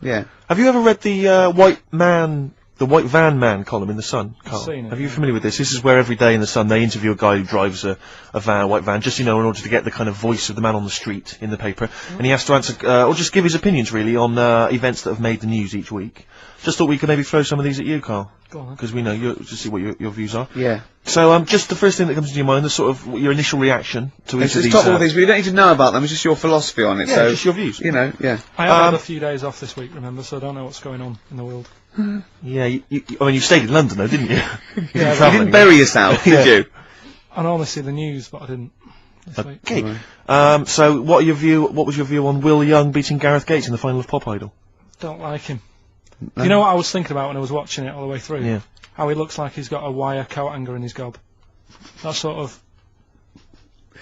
Yeah. Have you ever read the White Van Man column in the Sun, Karl? Seen it, Have you familiar with this? This is where every day in the Sun they interview a guy who drives a white van, just in order to get the kind of voice of the man on the street in the paper, and he has to answer or just give his opinions really on events that have made the news each week. Just thought we could maybe throw some of these at you, Karl, because we know to see what your views are. Yeah. So just the first thing that comes to your mind, the sort of your initial reaction to each of these. All these, but you don't need to know about them. It's just your philosophy on it. Yeah, so just your views. You know, yeah. I have had a few days off this week, remember, so I don't know what's going on in the world. Yeah, I mean, you stayed in London though, didn't you? Yeah, you didn't bury yourself, did you? I normally see the news, but I didn't this week. Okay. So what was your view on Will Young beating Gareth Gates in the final of Pop Idol? Don't like him. You know what I was thinking about when I was watching it all the way through? Yeah. How he looks like he's got a wire coat hanger in his gob. That sort of...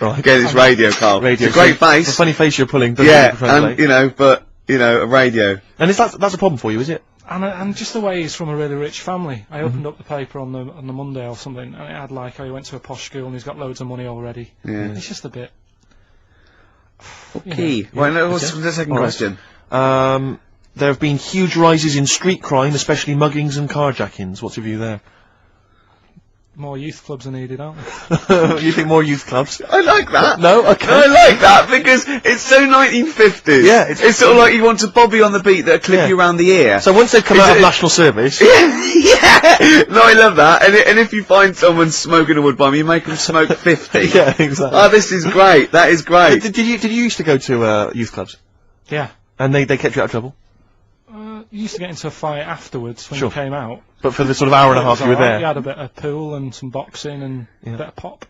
Right. Get his radio, Karl. Radio. It's a great face. The funny face you're pulling. Yeah, and, a radio. And that's a problem for you, is it? And just the way he's from a really rich family. I opened up the paper on the Monday or something, and it had like how he went to a posh school and he's got loads of money already. Yeah. It's just a bit... Okay. Well, what's the second question? There have been huge rises in street crime, especially muggings and carjackings. What's your view there? More youth clubs are needed, aren't they? You think more youth clubs? I like that. No? Okay. I like that because it's so 1950s. Yeah, it's sort of like you want a bobby on the beat that'll clip you around the ear. So once they've come out of national service... Yeah! No, I love that. And if you find someone smoking a wood bomb, you make them smoke 50. Yeah, exactly. Oh, this is great. That is great. Did you used to go to youth clubs? Yeah. And they kept you out of trouble? You used to get into a fight afterwards when you came out. But for the sort of hour and a half you were there? You had a bit of pool and some boxing and a bit of pop.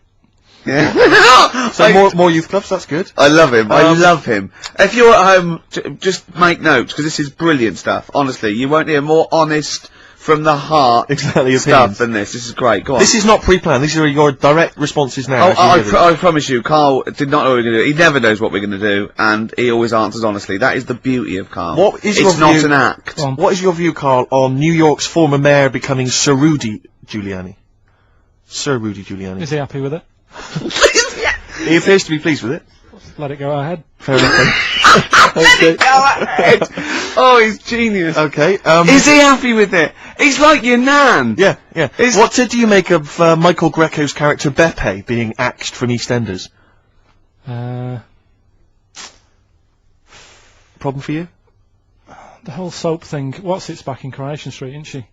Yeah. So more youth clubs, that's good. I love him. I love him. If you're at home, just make notes, because this is brilliant stuff. Honestly, you won't hear more honest, from the heart stuff than this. This is great. Go on. This is not pre-planned. These are your direct responses now. I promise you, Karl did not know what we were going to do. He never knows what we're going to do, and he always answers honestly. That is the beauty of Karl. It's not an act. What is your view, Karl, on New York's former mayor becoming Sir Rudy Giuliani? Sir Rudy Giuliani. Is he happy with it? He appears to be pleased with it. Let it go ahead. Fair enough. Let it go ahead. Oh, he's genius. Okay. Is he happy with it? He's like your nan. Yeah, yeah. What do you make of Michael Greco's character Beppe being axed from EastEnders? Problem for you? The whole soap thing. What's it's back in Coronation Street, isn't she?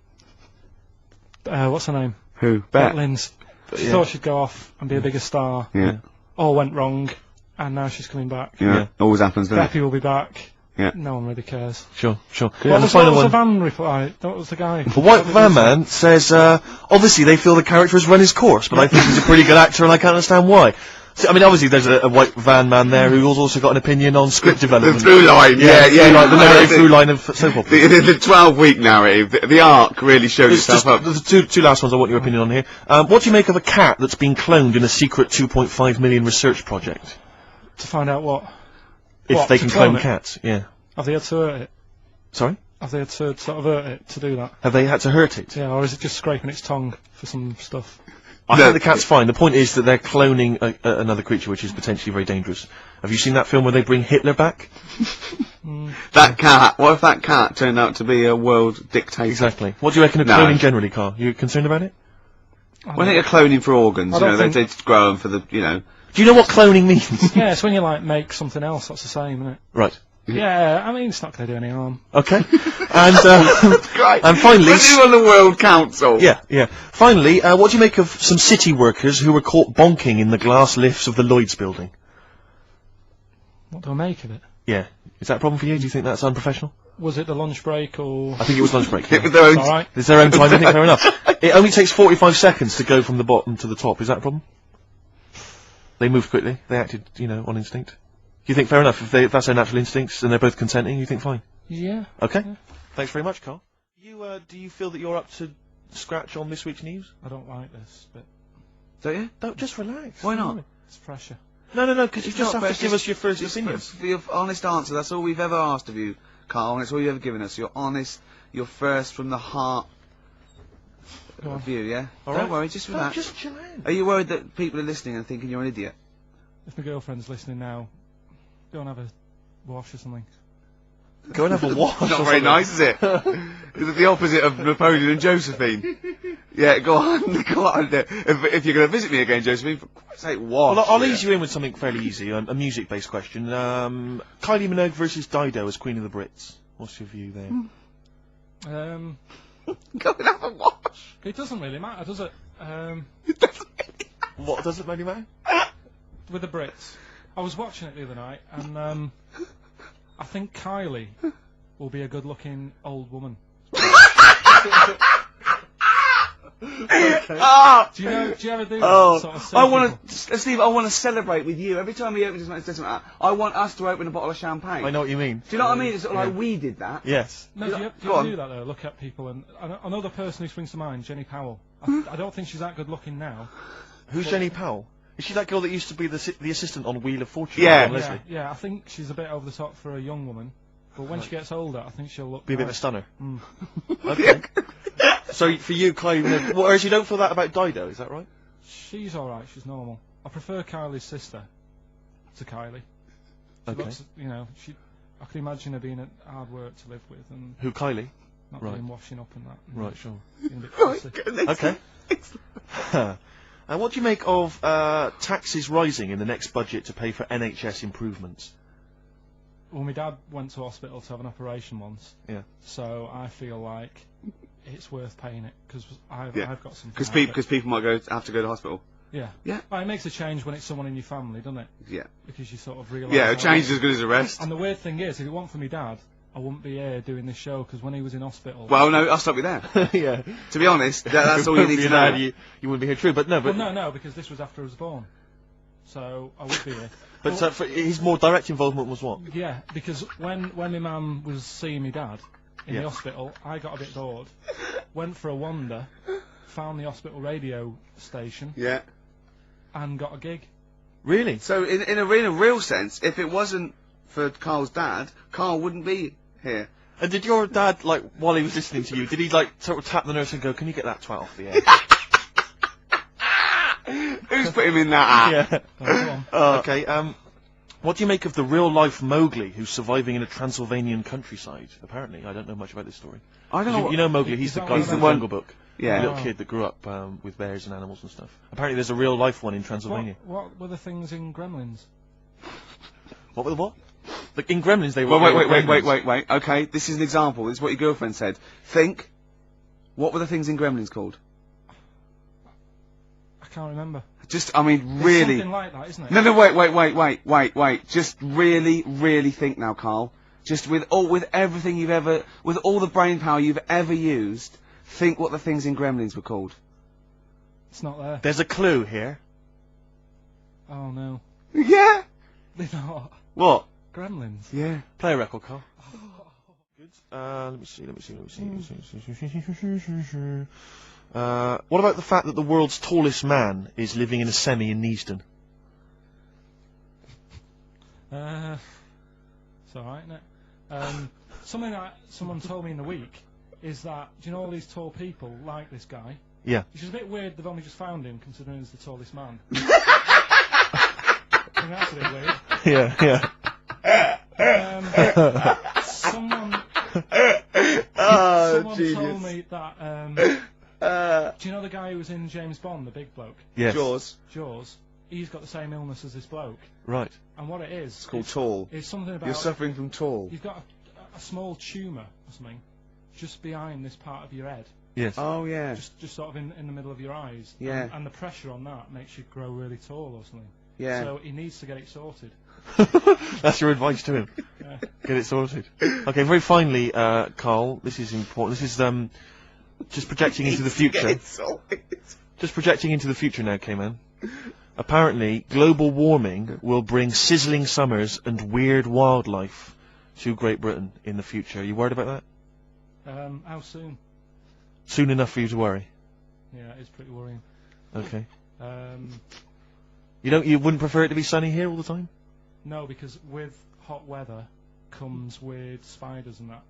What's her name? Who? Bet Lynn's. She thought she'd go off and be a bigger star. Yeah. All went wrong, and now she's coming back. Yeah. Always happens, doesn't it? Beppe will be back. Yeah. No one really cares. Sure. What was the van reply? What was the guy? The White Van Man says, obviously they feel the character has run his course, but I think he's a pretty good actor and I can't understand why. So, I mean, obviously there's a White Van Man there who's also got an opinion on script development. The through line, like the narrative through line of soap opera. The 12-week narrative, the arc really shows itself up. There's two last ones I want your opinion on here. What do you make of a cat that's been cloned in a secret 2.5 million research project? To find out what? If they can clone cats, yeah. Have they had to hurt it? Sorry? Have they had to sort of hurt it to do that? Have they had to hurt it? Yeah, or is it just scraping its tongue for some stuff? I think the cat's fine. The point is that they're cloning another creature, which is potentially very dangerous. Have you seen that film where they bring Hitler back? That cat. What if that cat turned out to be a world dictator? Exactly. What do you reckon of cloning generally, Karl? You concerned about it? Well, I think they're cloning for organs. They grow them for the, Do you know what cloning means? Yeah, it's when you make something else. That's the same, isn't it? Right. Yeah, I mean, it's not going to do any harm. Okay. And great. And finally, put you on the World Council. Yeah. Finally, what do you make of some city workers who were caught bonking in the glass lifts of the Lloyd's building? What do I make of it? Yeah. Is that a problem for you? Do you think that's unprofessional? Was it the lunch break or? I think it was lunch break. Yeah. It's their own, alright. It's their own time. I think fair enough. It only takes 45 seconds to go from the bottom to the top. Is that a problem? They moved quickly. They acted, on instinct. You think fair enough? If that's their natural instincts and they're both consenting, you think fine? Yeah. Okay. Yeah. Thanks very much, Karl. Do you feel that you're up to scratch on this week's news? I don't like this, but... Don't you? Don't, just relax. Why not? It's pressure. No, because you just have to give us your first opinion. For your honest answer, that's all we've ever asked of you, Karl, and it's all you've ever given us. Your honest, your first from the heart view, yeah? Don't worry, just relax. Just chill out. Are you worried that people are listening and thinking you're an idiot? If my girlfriend's listening now, go and have a wash or something. Go and have a wash. Not very nice, is it? Is it the opposite of Napoleon and Josephine? Yeah, go on, go on. If you're going to visit me again, Josephine, for Christ's sake, wash. Well, I'll ease you in with something fairly easy, a music-based question. Kylie Minogue versus Dido as Queen of the Brits. What's your view there? Go and have a wash. It doesn't really matter, does it? It doesn't really What doesn't really matter? With the Brits. I was watching it the other night, and I think Kylie will be a good-looking old woman. Ah! Do you ever do that sort of I want to, Steve, I want to celebrate with you. Every time he opens his mouth, I want us to open a bottle of champagne. I know what you mean. Do you know what I mean? It's sort of like we did that. Yes. No, do you ever do that though? Look at people, and another person who springs to mind, Jenny Powell. I don't think she's that good looking now. Who's Jenny Powell? Is she that girl that used to be the assistant on Wheel of Fortune? Yeah. Yeah, I think she's a bit over the top for a young woman. But when she gets older, I think she'll look... Be a bit of a stunner. Mm. Okay. So, for you, Kylie, whereas you don't feel that about Dido, is that right? She's alright, she's normal. I prefer Kylie's sister to Kylie. She looks, I can imagine her being hard work to live with, and... Who, Kylie? Not being washing up and that. Right, sure. Being a bit fussy. Okay. And what do you make of taxes rising in the next budget to pay for NHS improvements? Well, my dad went to hospital to have an operation once. Yeah. So I feel like it's worth paying it because I've got something. Because people might have to go to hospital. Yeah. Yeah. Well, it makes a change when it's someone in your family, doesn't it? Yeah. Because you sort of realise. Yeah, a change is as good as a rest. And the weird thing is, if it weren't for my dad, I wouldn't be here doing this show because when he was in hospital. Well, no, I'll stop you there. Yeah. To be honest, that's all you need to know. You wouldn't be here, true, but no. But no, because this was after I was born. So I would be here. But his more direct involvement was what? Yeah, because when my mum was seeing my dad in the hospital, I got a bit bored, went for a wander, found the hospital radio station, and got a gig. Really? So in a real sense, if it wasn't for Karl's dad, Karl wouldn't be here. And did your dad, while he was listening to you, did he sort of tap the nurse and go, "Can you get that twat off the air?" Who's put him in that app? Yeah. Okay. What do you make of the real-life Mowgli who's surviving in a Transylvanian countryside? Apparently, I don't know much about this story. I don't know. You know Mowgli? He's the guy from the Jungle Book. Yeah. The little kid that grew up with bears and animals and stuff. Apparently, there's a real-life one in Transylvania. What were the things in Gremlins? What were the what? Like in Gremlins, they were. Well, wait. Okay, this is an example. This is what your girlfriend said. Think. What were the things in Gremlins called? I can't remember. Really. It's something like that, isn't it? No, wait. Just really think now, Karl. Just with everything with all the brain power you've ever used, think what the things in Gremlins were called. It's not there. There's a clue here. Oh no. Yeah. They're not. What? Gremlins. Yeah. Play a record, Karl. Good. Let me see. What about the fact that the world's tallest man is living in a semi in Neasden? It's alright, isn't it? Something that someone told me in the week is that, do you know all these tall people like this guy? Yeah. Which is a bit weird, they've only just found him, considering he's the tallest man. I think that's a bit weird. Yeah. Someone genius. told me that, do you know the guy who was in James Bond, the big bloke? Yes. Jaws. He's got the same illness as this bloke. Right. And what it is... It's called tall. It's something about... You're suffering from tall. You've got a small tumour or something just behind this part of your head. Yes. Oh, yeah. Just sort of in the middle of your eyes. Yeah. And the pressure on that makes you grow really tall or something. Yeah. So he needs to get it sorted. That's your advice to him. Yeah. Get it sorted. Okay, very finally, Karl, this is important. This is just projecting into the future. Just projecting into the future now, K-Man. Apparently, global warming will bring sizzling summers and weird wildlife to Great Britain in the future. Are you worried about that? How soon? Soon enough for you to worry. Yeah, it's pretty worrying. Okay. You wouldn't prefer it to be sunny here all the time? No, because with hot weather comes weird spiders and that.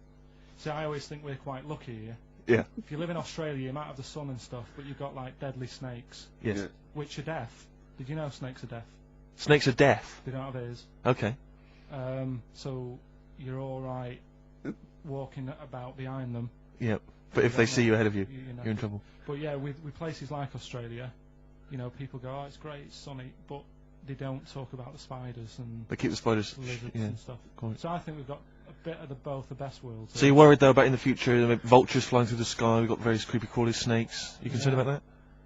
See, I always think we're quite lucky here. Yeah. If you live in Australia, you might have the sun and stuff, but you've got like deadly snakes. Yes. Yeah. Which are deaf. Did you know snakes are deaf? Snakes are deaf. They don't have ears. Okay. So you're all right walking about behind them. Yeah. But if they see you ahead of you, you're in trouble. But yeah, with places like Australia, you know, people go, oh, it's great, it's sunny, but they don't talk about the spiders and they keep the spiders, lizards and stuff. Quite. So I think we've got a bit of both the best worlds. So you're worried though about in the future, vultures flying through the sky, we've got various creepy crawly snakes. You concerned about that?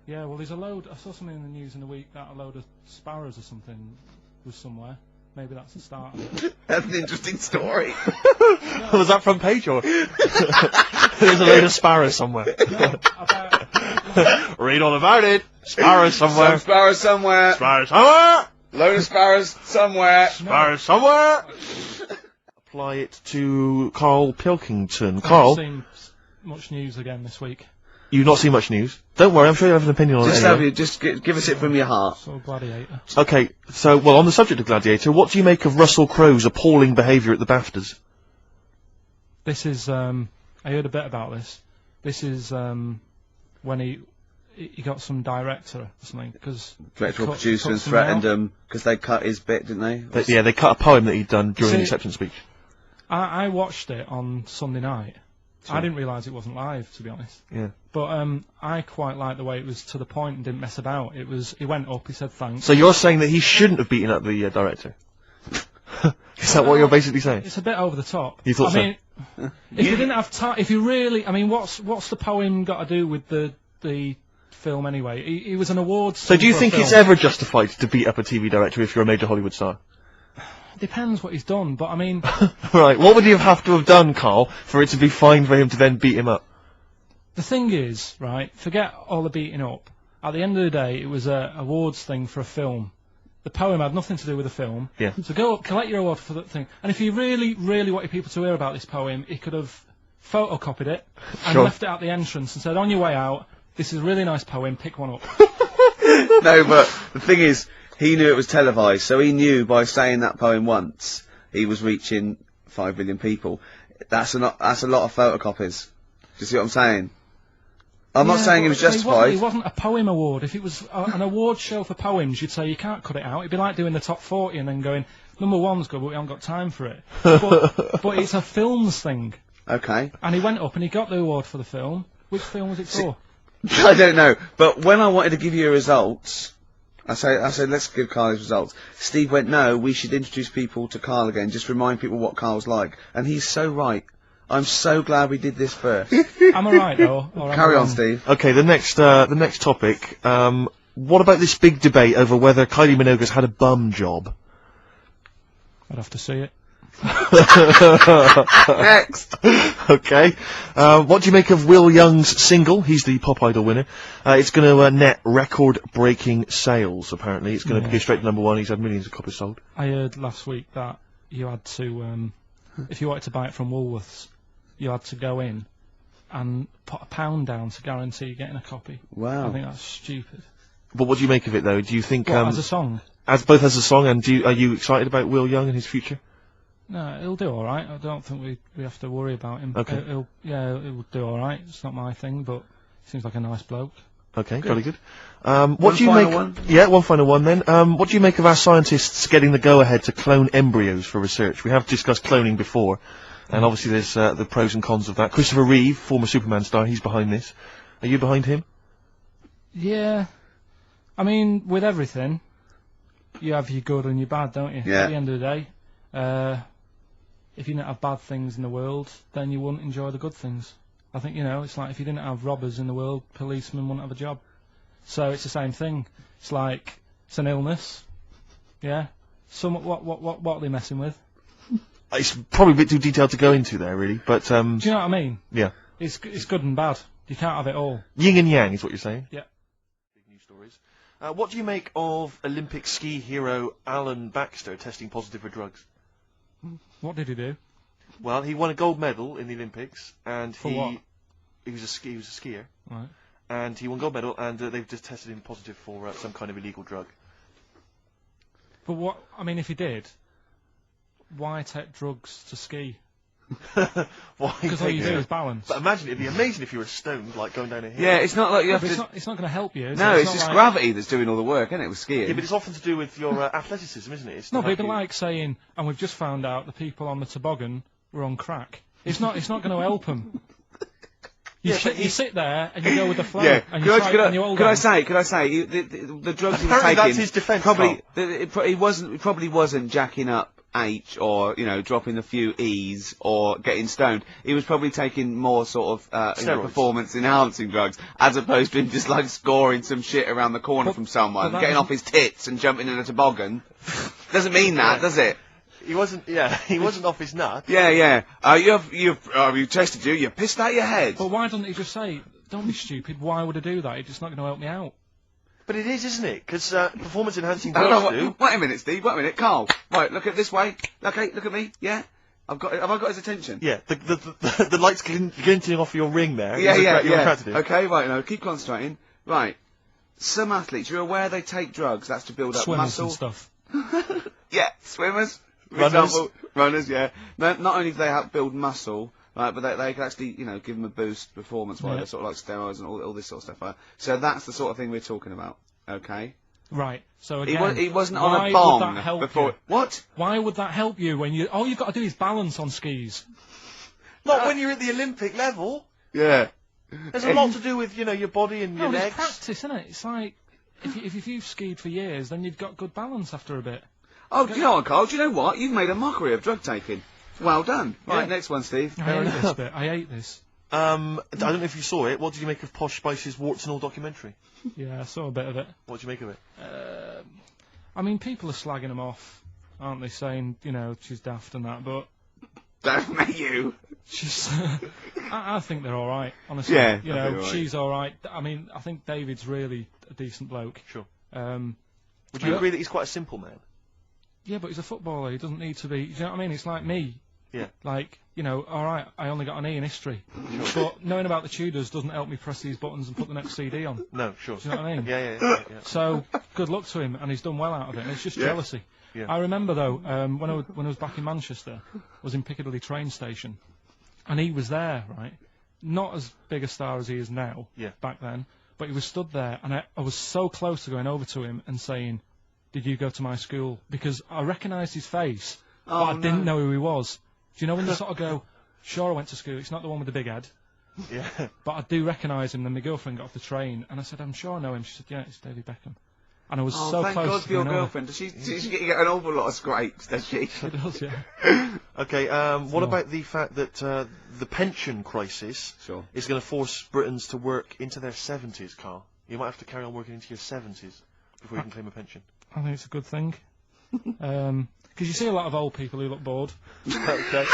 Yeah, well there's a load, I saw something in the news in the week that a load of sparrows or something was somewhere. Maybe that's the start of it. That's an interesting story. Was that front page or? There's a load of sparrows somewhere. No, Read all about it. Sparrows somewhere. Some sparrows somewhere. Sparrows somewhere. Load of sparrows somewhere. Sparrows somewhere. Apply it to Karl Pilkington. I've Karl, seen much news again this week. you've not seen much news. Don't worry, I'm sure you have an opinion on it. Anyway. Just give us it from your heart. So Gladiator. Okay, so, well, on the subject of Gladiator, what do you make of Russell Crowe's appalling behaviour at the BAFTAs? This is, I heard a bit about this. This is, when he got some director or something, because... Director or producer and threatened him, because they cut his bit, didn't they? Yeah, they cut a poem that he'd done during the acceptance speech. I watched it on Sunday night. Sure. I didn't realise it wasn't live, to be honest. Yeah. But I quite liked the way it was to the point and didn't mess about. He went up, he said thanks. So you're saying that he shouldn't have beaten up the director? Is that what you're basically saying? It's a bit over the top. You thought I mean, if you didn't have time, if you really, I mean, what's the poem got to do with the film anyway? He was an awards. So do you think it's ever justified to beat up a TV director if you're a major Hollywood star? Depends what he's done, but I mean... Right, what would you have to have done, Karl, for it to be fine for him to then beat him up? The thing is, right, forget all the beating up. At the end of the day, it was a awards thing for a film. The poem had nothing to do with the film. Yeah. So go up, collect your award for that thing. And if he really, really wanted people to hear about this poem, he could have photocopied it and left it at the entrance and said, on your way out, this is a really nice poem, pick one up. No, but the thing is, he knew it was televised, so he knew by saying that poem once, he was reaching 5 million people. That's a lot of photocopies. Do you see what I'm saying? I'm not saying it was justified. It wasn't a poem award. If it was an award show for poems, you'd say you can't cut it out. It'd be like doing the top 40 and then going, number one's good, but we haven't got time for it. But it's a films thing. Okay. And he went up and he got the award for the film. Which film was it for? I don't know. But when I wanted to give you results, I said, let's give Karl his results. Steve went, no, we should introduce people to Karl again, just remind people what Karl's like. And he's so right. I'm so glad we did this first. Am I right, though? Carry on, Steve. Okay, the next topic. What about this big debate over whether Kylie Minogue's had a bum job? I'd have to see it. Next. Okay. What do you make of Will Young's single? He's the Pop Idol winner. It's going to net record-breaking sales, apparently. It's going to go straight to #1. He's had millions of copies sold. I heard last week that you had to, if you wanted to buy it from Woolworths, you had to go in and put £1 down to guarantee getting a copy. Wow. I think that's stupid. But what do you make of it, though? Do you think... as a song? Both as a song, and are you excited about Will Young and his future? No, he'll do all right. I don't think we have to worry about him. Okay. He'll do all right. It's not my thing, but seems like a nice bloke. Okay, very good. What do you make? Yeah, one final one then. What do you make of our scientists getting the go-ahead to clone embryos for research? We have discussed cloning before, and obviously there's the pros and cons of that. Christopher Reeve, former Superman star, he's behind this. Are you behind him? Yeah. I mean, with everything, you have your good and your bad, don't you? Yeah. At the end of the day, if you didn't have bad things in the world, then you wouldn't enjoy the good things. I think, it's like if you didn't have robbers in the world, policemen wouldn't have a job. So it's the same thing. It's like, it's an illness. Yeah. What are they messing with? It's probably a bit too detailed to go into there, really, but... Do you know what I mean? Yeah. It's good and bad. You can't have it all. Yin and yang is what you're saying? Yeah. Big news stories. What do you make of Olympic ski hero Alan Baxter testing positive for drugs? What did he do? Well, he won a gold medal in the Olympics, and For what? He was a skier, Right. and he won gold medal, and they've just tested him positive for some kind of illegal drug. But what? I mean, if he did, why take drugs to ski? Why? Because all you do is balance. But imagine, it'd be amazing if you were stoned, like going down a hill. Yeah, it's not like you have But to... it's not going to help you. No, it's just gravity that's doing all the work, isn't it, with skiing? Yeah, but it's often to do with your athleticism, isn't it? It's No, to but help it'd be you. like saying, and we've just found out the people on the toboggan were on crack. It's not going to help him. You sit there and you go with the flow. Yeah. And Could I say, the drugs he was Apparently taking... that's his defence, He probably wasn't jacking up H or, dropping a few E's or getting stoned. He was probably taking more sort of, performance-enhancing drugs, as opposed to him just, scoring some shit around the corner from someone, getting off his tits and jumping in a toboggan. Doesn't mean that, does it? He wasn't off his nut. Yeah. You tested you pissed out your head. But why doesn't he just say, don't be stupid, why would I do that? It's just not going to help me out. But it is, isn't it? Because performance-enhancing drugs do. Wait a minute, Steve, wait a minute. Carl, right, look at this way. Okay, look at me, yeah? Have I got his attention? Yeah, the light's glinting off your ring there. Yeah. Okay, right, no, keep concentrating. Right. Some athletes, you're aware they take drugs, that's to build up Swimmers muscle. and stuff. Yeah, swimmers. Runners, yeah. Not only do they help build muscle, right, but they can actually, give them a boost performance-wise, they're sort of like steroids and all this sort of stuff. Right? So that's the sort of thing we're talking about, okay? Right. So again, he wasn't on a bong before. What? Why would that help you when all you've got to do is balance on skis? Not when you're at the Olympic level. Yeah. There's a lot to do with, your body and your legs. It's practice, isn't it? It's like, if you've skied for years, then you've got good balance after a bit. Oh, do you know what, Carl? Do you know what? You've made a mockery of drug taking. Well done. Right, next one, Steve. I hate this bit. I hate this. I don't know if you saw it. What did you make of Posh Spice's Warts and All documentary? Yeah, I saw a bit of it. What did you make of it? I mean, people are slagging them off, aren't they? Saying, she's daft and that, but... Don't make you. She's... I think they're alright, honestly. Yeah, she's alright. I mean, I think David's really a decent bloke. Sure. Would you agree that he's quite a simple man? Yeah, but he's a footballer. He doesn't need to be... Do you know what I mean? It's like me. Yeah. Alright, I only got an E in history. Sure. But knowing about the Tudors doesn't help me press these buttons and put the next CD on. No, sure. Do you know what I mean? Yeah. So, good luck to him, and he's done well out of it. And it's just jealousy. Yeah. I remember, though, when I was back in Manchester, I was in Piccadilly train station, and he was there, right? Not as big a star as he is now, back then, but he was stood there, and I was so close to going over to him and saying, did you go to my school? Because I recognised his face, but I didn't know who he was. Do you know when you sort of go, sure, I went to school, it's not the one with the big head. Yeah. But I do recognise him. Then my girlfriend got off the train, and I said, I'm sure I know him. She said, yeah, it's David Beckham. And I was so thank close God to for your going girlfriend. Does she get an awful lot of scrapes, does she? She does, yeah. Okay, what about the fact that the pension crisis is going to force Britons to work into their 70s, Carl? You might have to carry on working into your 70s before you can claim a pension. I think it's a good thing. Because you see a lot of old people who look bored. Okay.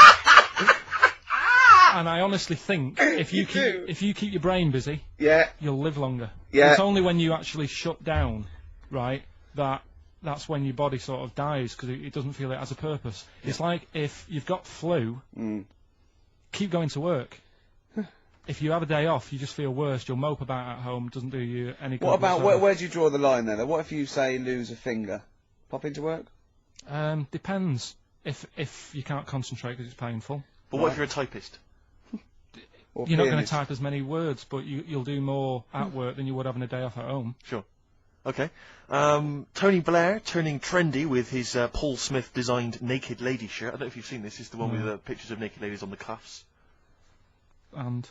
And I honestly think if you keep your brain busy, you'll live longer. Yeah. It's only when you actually shut down, right, that's when your body sort of dies because it doesn't feel it has a purpose. Yeah. It's like if you've got flu, keep going to work. If you have a day off, you just feel worse. You'll mope about at home. Doesn't do you any good. What about where do you draw the line then? What if you say lose a finger, pop into work? Depends. If you can't concentrate because it's painful. But what if you're a typist? You're not going to type as many words, but you'll do more at work than you would having a day off at home. Sure. Okay. Tony Blair turning trendy with his Paul Smith designed naked lady shirt. I don't know if you've seen this. It's the one with the pictures of naked ladies on the cuffs. And,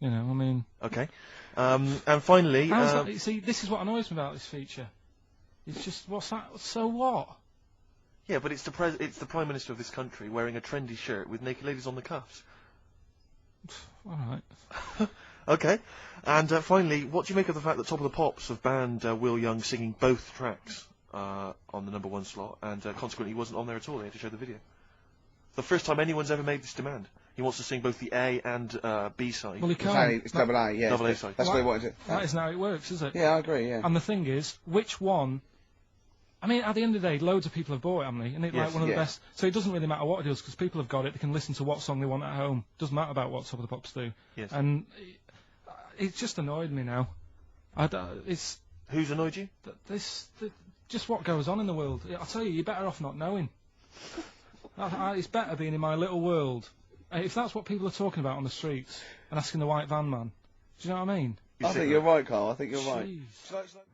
I mean... Okay. And finally... see, this is what annoys me about this feature. It's just, what's that? So what? Yeah, but it's the Prime Minister of this country wearing a trendy shirt with naked ladies on the cuffs. Alright. Okay. And finally, what do you make of the fact that Top of the Pops have banned Will Young singing both tracks on the #1 slot, and consequently he wasn't on there at all? They had to show the video. The first time anyone's ever made this demand. He wants to sing both the A and B side. Well, he can't. It's double A, yeah. Double A side. That's what he wanted to... That isn't how it works, is it? Yeah, I agree, yeah. And the thing is, which one... I mean, at the end of the day, loads of people have bought it, haven't they? And it's like one of the best... So it doesn't really matter what it is, because people have got it, they can listen to what song they want at home. It doesn't matter about what Top of the Pops do. Yes. And it's just annoyed me now. It's... Who's annoyed you? Just what goes on in the world. I'll tell you, you're better off not knowing. It's better being in my little world. If that's what people are talking about on the streets and asking the white van man, do you know what I mean? I think you're right, Carl. I think you're right.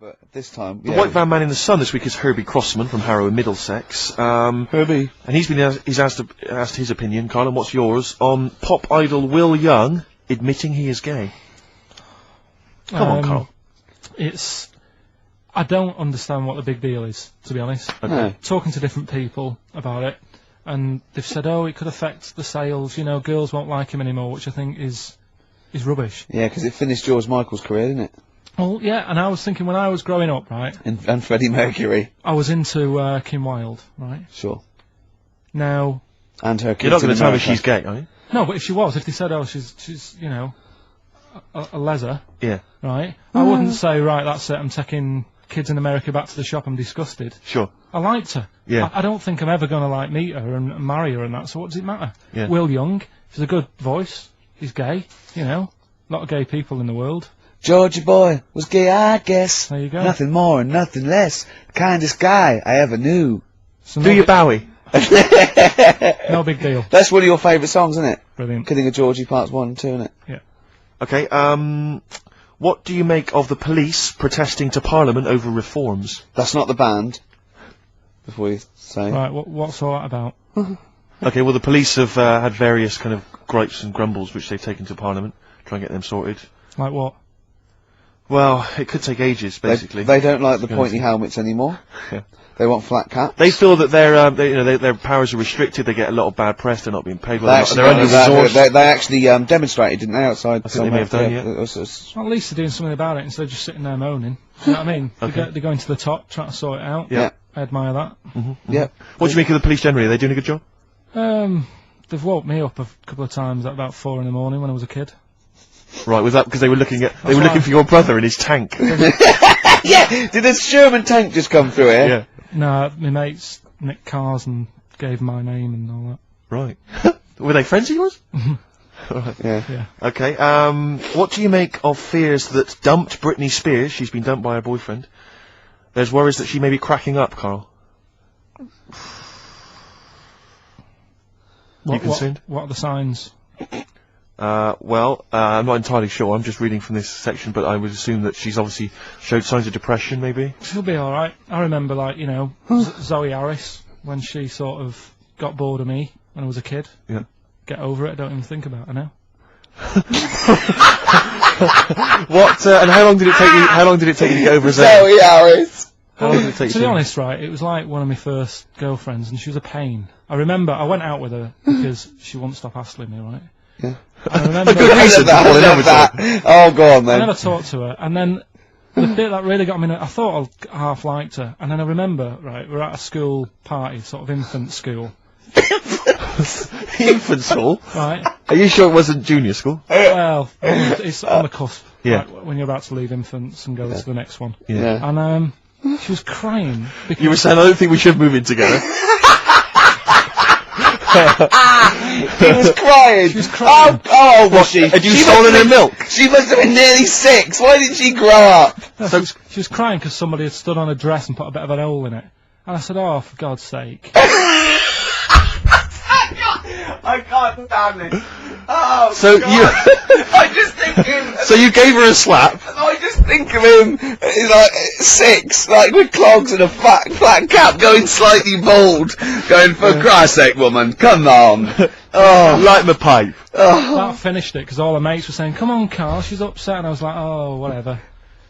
But this time, The white van man in the sun this week is Herbie Crossman from Harrow in Middlesex. Herbie. And he's asked his opinion, Carl, and what's yours, on pop idol Will Young admitting he is gay. Come on, Carl. I don't understand what the big deal is, to be honest. Okay. No. Talking to different people about it, and they've said, oh, it could affect the sales, you know, girls won't like him anymore, which I think is rubbish. Yeah, because it finished George Michael's career, didn't it? Well, yeah, and I was thinking when I was growing up, right? And Freddie Mercury. I was into Kim Wilde, right? Sure. Now... And her kids. You're not going to tell me she's gay, are you? No, but if she was, if they said, oh, she's you know, a leather... Yeah. Right? I wouldn't say, right, that's it, I'm taking kids in America back to the shop, I'm disgusted. Sure. I liked her. Yeah. I don't think I'm ever going to, like, meet her and marry her and that, so what does it matter? Yeah. Will Young, he's a good voice, he's gay, you know, a lot of gay people in the world. Georgie boy was gay, I guess. There you go. Nothing more and nothing less. The kindest guy I ever knew. So Do your Bowie. No big deal. That's one of your favourite songs, isn't it? Brilliant. Killing a Georgie Parts 1 and 2, isn't it? Yeah. Okay, what do you make of the police protesting to Parliament over reforms? That's not the band. Before you say. Right, what's all that about? Okay, well, the police have had various kind of gripes and grumbles which they've taken to Parliament, try and get them sorted. Like what? Well, it could take ages, basically. They don't like the pointy helmets anymore. Yeah. They want flat caps. They feel that their powers are restricted. They get a lot of bad press. They're not being paid well. They They're under resourced. They actually demonstrated, didn't they, outside? I think they may have done, yeah. Well, at least they're doing something about it instead of just sitting there moaning. You know what I mean? Okay. They're going to the top, trying to sort it out. Yeah. I admire that. Yeah. What do you make of the police generally? Are they doing a good job? They've woke me up a couple of times at about 4 in the morning when I was a kid. Right, was that because they were looking for your brother in his tank? Yeah! Did a Sherman tank just come through here? Yeah. No, my mates nicked cars and gave my name and all that. Right. Were they friends of yours? Right. Yeah. Okay, what do you make of fears that dumped Britney Spears, she's been dumped by her boyfriend, there's worries that she may be cracking up, Carl? You concerned? What are the signs? Well, I'm not entirely sure, I'm just reading from this section, but I would assume that she's obviously showed signs of depression, maybe? She'll be alright. I remember, like, you know, Zoe Harris, when she sort of got bored of me when I was a kid. Yeah. Get over it, I don't even think about her now. What, and how long did it take you to get over Zoe? Zoe Harris! How long did it take To be honest, right, it was like one of my first girlfriends, and she was a pain. I remember I went out with her because she wouldn't stop hassling me, right? Yeah. I remember Good reason to fall in love with her. Oh, go on, I then. never talked to her, and then the bit that really got me, I thought I half liked her, and then I remember, right, we were at a school party, sort of infant school. Infant school? Right. Are you sure it wasn't junior school? Well, it's on the cusp. Yeah. Like, when you're about to leave infants and go to the next one. Yeah. And she was crying because You were saying, I don't think we should move in together. He was crying. She was crying. Oh, was she? Had you She stolen must her have milk? She must have been nearly 6. Why didn't she grow up? No, she was crying because somebody had stood on her dress and put a bit of an hole in it. And I said, oh, for God's sake. I can't stand it. Oh, So God. you, I just think him. so you gave her a slap. I just think of him, like 6, like with clogs and a flat cap, going slightly bald, going, for Christ's sake, woman, come on. Oh, Light my pipe. That finished it because all her mates were saying, come on, Karl, she's upset. And I was like, oh, whatever.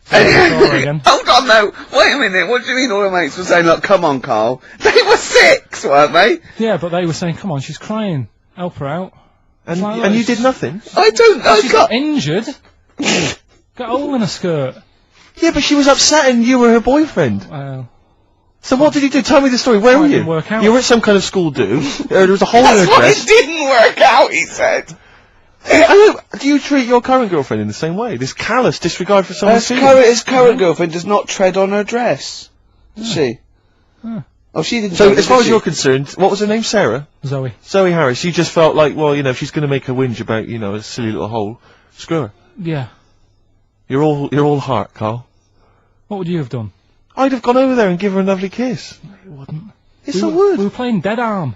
So again. Hold on, no. Wait a minute. What do you mean all your mates were saying, look, come on, Karl? They were 6, weren't they? Yeah, but they were saying, come on, she's crying. Help her out. And, Like, and you it's- did nothing? She's got injured. Got a hole in her skirt. Yeah, but she was upset and you were her boyfriend. Well, So what did you do? Tell me the story. Where Oh, were it you? didn't work out. You were at some kind of school do. There was a hole in her That's why dress. it didn't work out, he said. Do you treat your current girlfriend in the same way? This callous disregard for someone's His feelings? current girlfriend does not tread on her dress. Does she? Huh. Oh, she didn't. So, do it, as far did as she? you're concerned, what was her name? Sarah? Zoe. Zoe Harris. You just felt like, well, you know, if she's going to make a whinge about, you know, a silly little hole, screw her. Yeah. You're all heart, Carl. What would you have done? I'd have gone over there and give her a lovely kiss. You wouldn't. Yes, I would. We were playing Dead Arm.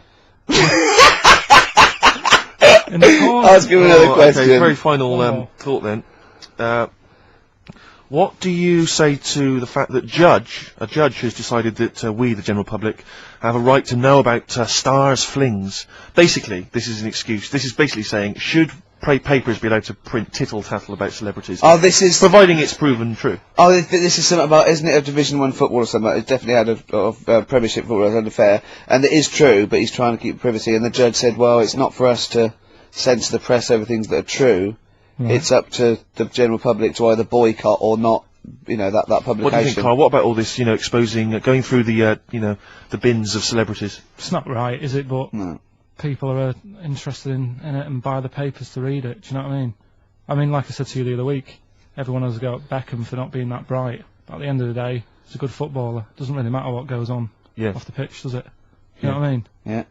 In the corner. Ask him another Oh, question. Okay, very final Oh. thought then. What do you say to the fact that a judge has decided that we, the general public, have a right to know about stars' flings? Basically, this is an excuse. This is basically saying, should papers be allowed to print tittle-tattle about celebrities? Oh, this is... providing it's proven true. Oh, this is something about, isn't it, a Division 1 football or something? It's definitely had a Premiership football, it's unfair. And it is true, but he's trying to keep privacy. And the judge said, well, it's not for us to censor the press over things that are true. Right. It's up to the general public to either boycott or not, you know, that publication. What do you think, Karl? What about all this, you know, exposing, going through the, you know, the bins of celebrities? It's not right, is it? But no. People are interested in it and buy the papers to read it. Do you know what I mean? I mean, like I said to you the other week, everyone has a go at Beckham for not being that bright. But at the end of the day, he's a good footballer. Doesn't really matter what goes on off the pitch, does it? You know what I mean? Yeah.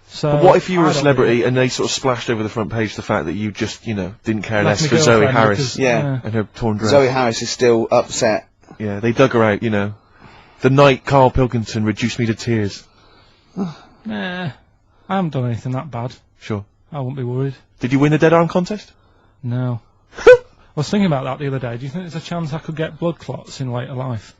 So, but what if you were a celebrity and they sort of splashed over the front page the fact that you just, you know, didn't care less for Zoe Harris and her torn dress? Zoe Harris is still upset. Yeah, they dug her out, you know. The night Karl Pilkington reduced me to tears. Nah, I haven't done anything that bad. Sure. I wouldn't be worried. Did you win the dead arm contest? No. I was thinking about that the other day. Do you think there's a chance I could get blood clots in later life?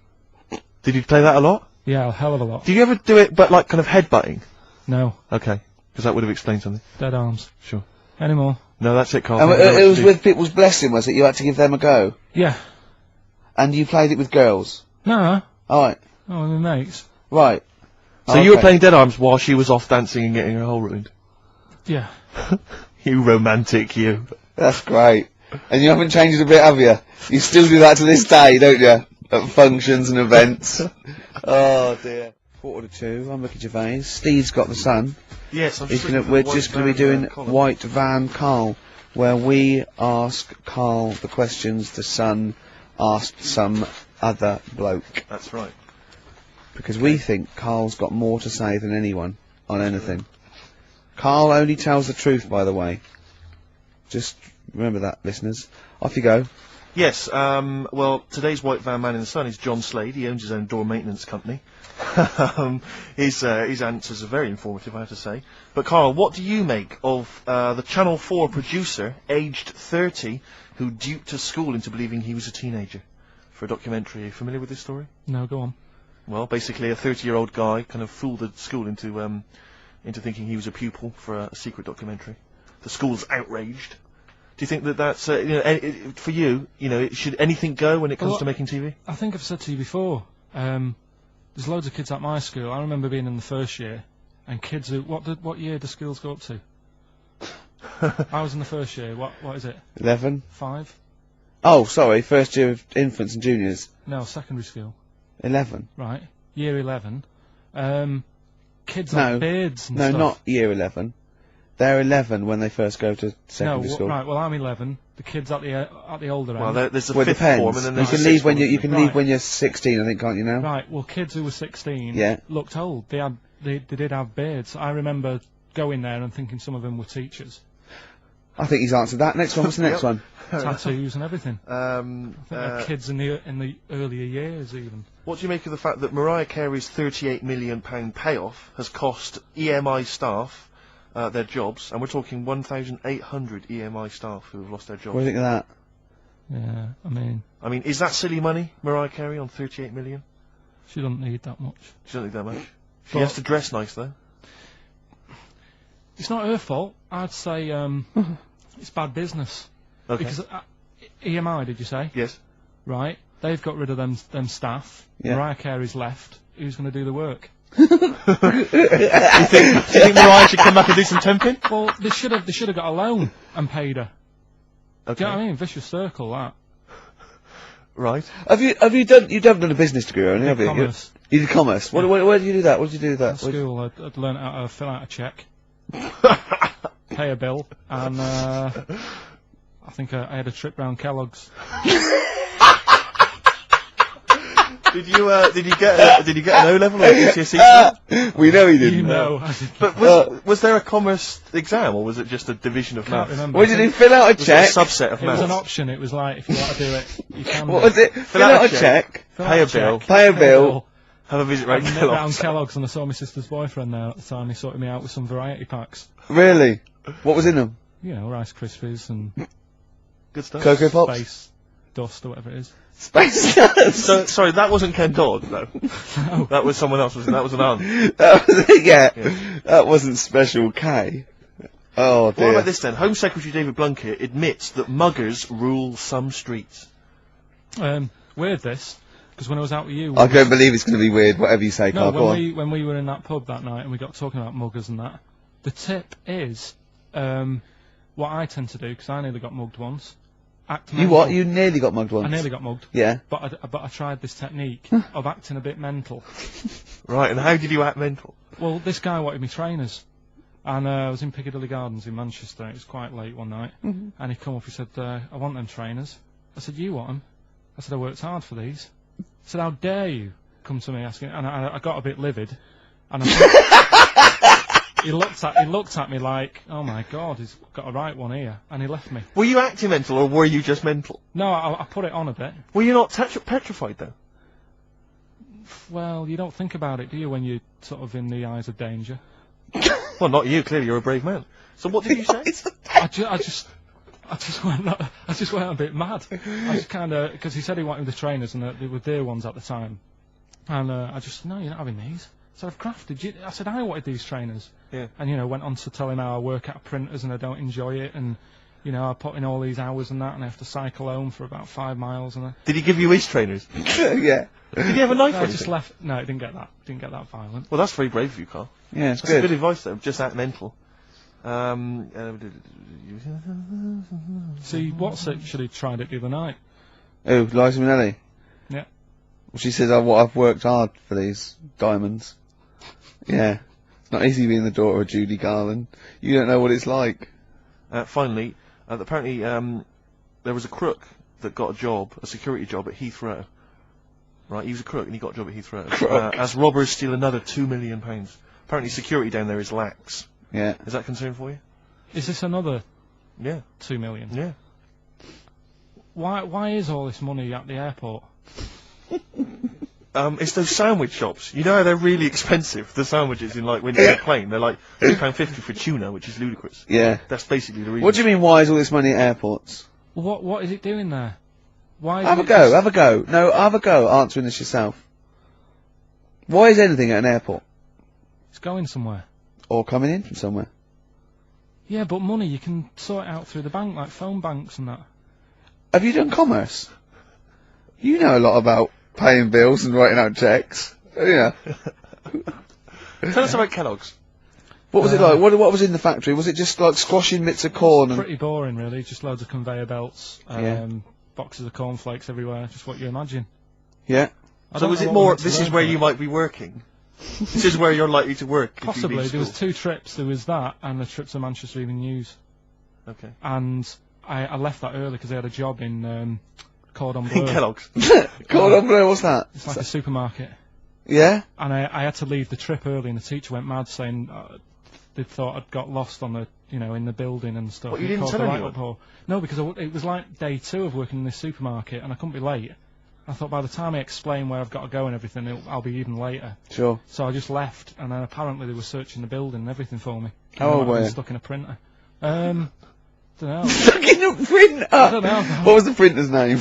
Did you play that a lot? Yeah, a hell of a lot. Did you ever do it, but like kind of headbutting? No. Okay, because that would have explained something. Dead arms. Sure. Any more? No, that's it, Karl. And it was with people's blessing, was it? You had to give them a go? Yeah. And you played it with girls? No. Alright. Oh, my mates. Right. So you were playing dead arms while she was off dancing and getting her hole ruined? Yeah. You romantic, you. That's great. And you haven't changed a bit, have you? You still do that to this day, don't you? At functions and events. Oh dear. 1:45, I'm Ricky Gervais. Steve's got the Sun. Yes, I'm we're just going to be doing White Van Karl, where we ask Karl the questions the Sun asked some other bloke. That's right. Because we think Karl's got more to say than anyone on anything. Karl only tells the truth, by the way. Just remember that, listeners. Off you go. Yes, well, today's White Van Man in the Sun is John Slade. He owns his own door maintenance company. His answers are very informative, I have to say. But, Karl, what do you make of the Channel 4 producer, aged 30, who duped a school into believing he was a teenager for a documentary? Are you familiar with this story? No, go on. Well, basically, a 30-year-old guy kind of fooled the school into thinking he was a pupil for a secret documentary. The school's outraged. Do you think that that's, you know, for you, you know, should anything go when it comes to making TV? I think I've said to you before, there's loads of kids at my school. I remember being in the first year, and kids who, what year do schools go up to? I was in the first year, what is it? 11? 5? Oh, sorry, first year of infants and juniors. No, secondary school. 11. Right, year 11. Kids have beards and stuff. No, not year 11. They're 11 when they first go to secondary school. Right. Well, I'm 11. The kids at the older end. Well, there's a well, fifth form, and then there's you can leave when leave when you're 16, I think, can't you now? Right. Well, kids who were 16 looked old. They did have beards. I remember going there and thinking some of them were teachers. I think he's answered that. Next one. What's the next one? Tattoos and everything. I think they're kids in the earlier years even. What do you make of the fact that Mariah Carey's £38 million payoff has cost EMI staff their jobs, and we're talking 1,800 EMI staff who have lost their jobs? What do you think of that? Yeah, I mean, is that silly money, Mariah Carey, on 38 million? She doesn't need that much. She doesn't need that much. She has to dress nice, though. It's not her fault. I'd say it's bad business. Okay. Because EMI, did you say? Yes. Right. They've got rid of them staff. Yeah. Mariah Carey's left. Who's going to do the work? do you think Mariah should come back and do some temping? Well, they should have got a loan and paid her. Okay. Do you know what I mean? Vicious circle, that. Right. You've done a business degree, haven't you? Commerce. You did commerce. Yeah. Where did you do that? What did you do with that? At school, I'd learned how to fill out a cheque, pay a bill, and I think I had a trip round Kellogg's. Did you get an O level or a GCSE? We know he didn't. You know. But was there a commerce exam, or was it just a division of maths? Remember. What did he fill out a cheque? A subset of maths. It was an option. It was like, if you want to do it, you can. What was it? Fill out a cheque. Pay a bill. Pay a bill. Have a visit round Kellogg's. Kellogg's. Round Kellogg's, and I saw my sister's boyfriend there at the time. He sorted me out with some variety packs. Really? What was in them? You know, Rice Krispies and good stuff. Cocoa Pops. Space. dust or whatever it is. Space dust. So, sorry, that wasn't Ken Dodd, though. No. That was someone else, wasn't it? That was an aunt. Yeah, that wasn't Special K. Oh dear. What about this then? Home Secretary David Blunkett admits that muggers rule some streets. Weird this, because when I was out with you... I don't believe it's going to be weird, whatever you say, No, Carl. when we were in that pub that night and we got talking about muggers and that, the tip is, what I tend to do, because I nearly got mugged once. You what? You nearly got mugged once? I nearly got mugged. Yeah. But I tried this technique of acting a bit mental. Right, and how did you act mental? Well, this guy wanted me trainers. And I was in Piccadilly Gardens in Manchester. It was quite late one night. And he come up, he said, I want them trainers. I said, you want them? I said, I worked hard for these. I said, how dare you come to me asking? And I got a bit livid. And he looked at me like, oh my God, he's got a right one here. And he left me. Were you acting mental, or were you just mental? No, I put it on a bit. Were you not petrified, though? Well, you don't think about it, do you, when you're sort of in the eyes of danger? Well, not you. Clearly, you're a brave man. So, what did you say? I just went a bit mad. I just kind of, because he said he wanted the trainers and they were dear ones at the time, and I just, no, you're not having these. So I've crafted you. I said I wanted these trainers. Yeah. And went on to tell him how I work at printers and I don't enjoy it, and I put in all these hours and that, and I have to cycle home for about 5 miles. And Did he give you his trainers? Yeah. Did he have a knife? I or just anything? left. No, it didn't get that. Didn't get that violent. Well, that's very brave of you, Carl. Yeah, it's That's good. good advice, though. Just act mental. See, what's actually tried it the other night. Oh, Liza Minnelli. Yeah. Well, she says, I've worked hard for these diamonds. Yeah. It's not easy being the daughter of Judy Garland. You don't know what it's like. Finally, apparently there was a crook that got a security job at Heathrow. Right, he was a crook and he got a job at Heathrow. As robbers steal another £2 million. Apparently security down there is lax. Yeah. Is that concern for you? Is this another Yeah. 2 million? Yeah. Why is all this money at the airport? It's those sandwich shops. You know how they're really expensive, the sandwiches in, like, when you're on a plane? They're like £3.50 for tuna, which is ludicrous. Yeah. That's basically the reason. What do you mean, why is all this money at airports? What is it doing there? Why? Have a go. No, have a go answering this yourself. Why is anything at an airport? It's going somewhere. Or coming in from somewhere? Yeah, but money, you can sort it out through the bank, like phone banks and that. Have you done commerce? You know a lot about paying bills and writing out checks. Yeah. Tell us about Kellogg's. What was it like? What was in the factory? Was it just like squashing bits of corn? And Pretty boring, really. Just loads of conveyor belts, Yeah. boxes of cornflakes everywhere. Just what you imagine. Yeah. So was it more, this is where you might be working? This is where you're likely to work? if you Possibly. leave There was school? 2 trips. There was that and the trip to Manchester Evening News. Okay. And I left that early because I had a job in Cordon Bleu. In Kellogg's. Cordon Bleu, what's that? It's like a supermarket. Yeah? And I had to leave the trip early, and the teacher went mad saying they thought I'd got lost on the, in the building and stuff. What, you and it didn't caused tell a anyone? uproar. No, because it was like day 2 of working in this supermarket, and I couldn't be late. I thought by the time I explain where I've got to go and everything, I'll be even later. Sure. So I just left, and then apparently they were searching the building and everything for me. How old And I were was you? stuck in a printer. Don't know. Stuck in a printer! I don't know. What was the printer's name?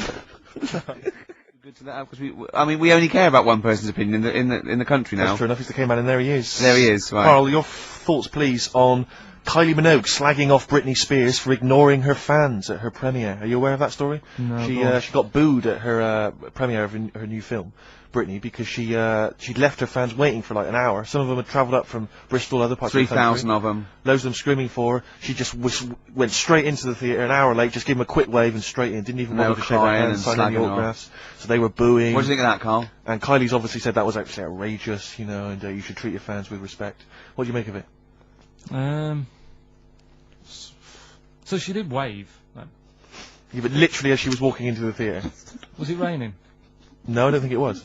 Good to know, because we only care about one person's opinion in the country now. That's true enough, he's the K-man, and there he is. There he is, right. Karl, your thoughts, please, on Kylie Minogue slagging off Britney Spears for ignoring her fans at her premiere. Are you aware of that story? No, She got booed at her premiere of her new film, Britney, because she'd left her fans waiting for like an hour. Some of them had travelled up from Bristol, other parts of the country. 3,000 of them. Loads of them screaming for her. She just went straight into the theatre an hour late, just gave them a quick wave and straight in. Didn't even They bother were to shake their crying hands, and sign any slagging off. autographs. So they were booing. What do you think of that, Carl? And Kylie's obviously said that was actually outrageous, and you should treat your fans with respect. What do you make of it? So she did wave. Then. Yeah, but literally as she was walking into the theatre. Was it raining? No, I don't think it was.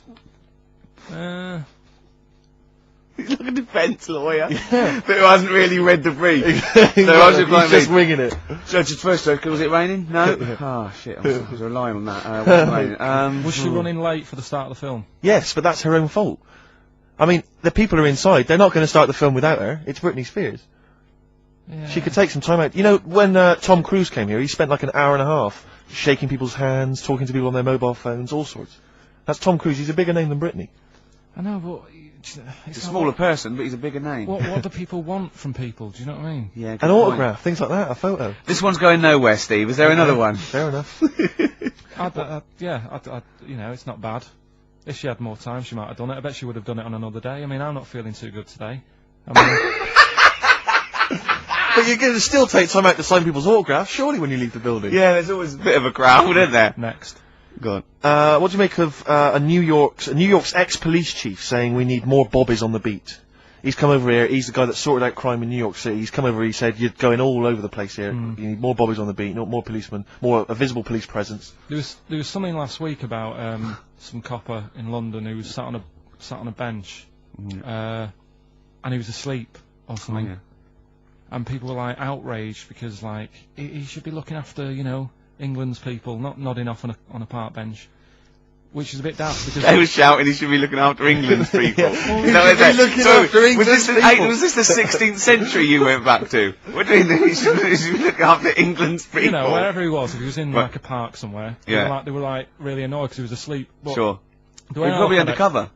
He's like a defence lawyer. Yeah. But who hasn't really read the brief. He's just winging it. Judge, first joke, was it raining? No? Oh, shit, I was relying on that. Was it raining? Was she running late for the start of the film? Yes, but that's her own fault. I mean, the people are inside. They're not going to start the film without her. It's Britney Spears. Yeah. She could take some time out. You know, when Tom Cruise came here, he spent like an hour and a half shaking people's hands, talking to people on their mobile phones, all sorts. That's Tom Cruise. He's a bigger name than Britney. I know, but He's a smaller person, but he's a bigger name. What do people want from people? Do you know what I mean? Yeah, An autograph, things like that, a photo. This one's going nowhere, Steve. Is there another one? Fair enough. You know, it's not bad. If she had more time, she might have done it. I bet she would have done it on another day. I mean, I'm not feeling too good today. But you're going to still take time out to sign people's autographs, surely, when you leave the building. Yeah, there's always a bit of a crowd, isn't there? Next. Go on. What do you make of New York's ex-police chief saying we need more bobbies on the beat? He's come over here, he's the guy that sorted out crime in New York City. He's come over, he said, you're going all over the place here. You need more bobbies on the beat, more policemen, a visible police presence. There was something last week about some copper in London who was sat on a bench, and he was asleep or something. Oh, yeah. And people were like outraged because like he should be looking after, you know, England's people, not nodding off on a park bench, which is a bit daft because they were shouting he should be looking after England's people. Was this the 16th century you went back to? What do you mean he should be looking after England's people? You know, wherever he was, if he was in like a park somewhere, they were like really annoyed because he was asleep. But sure. He was probably undercover.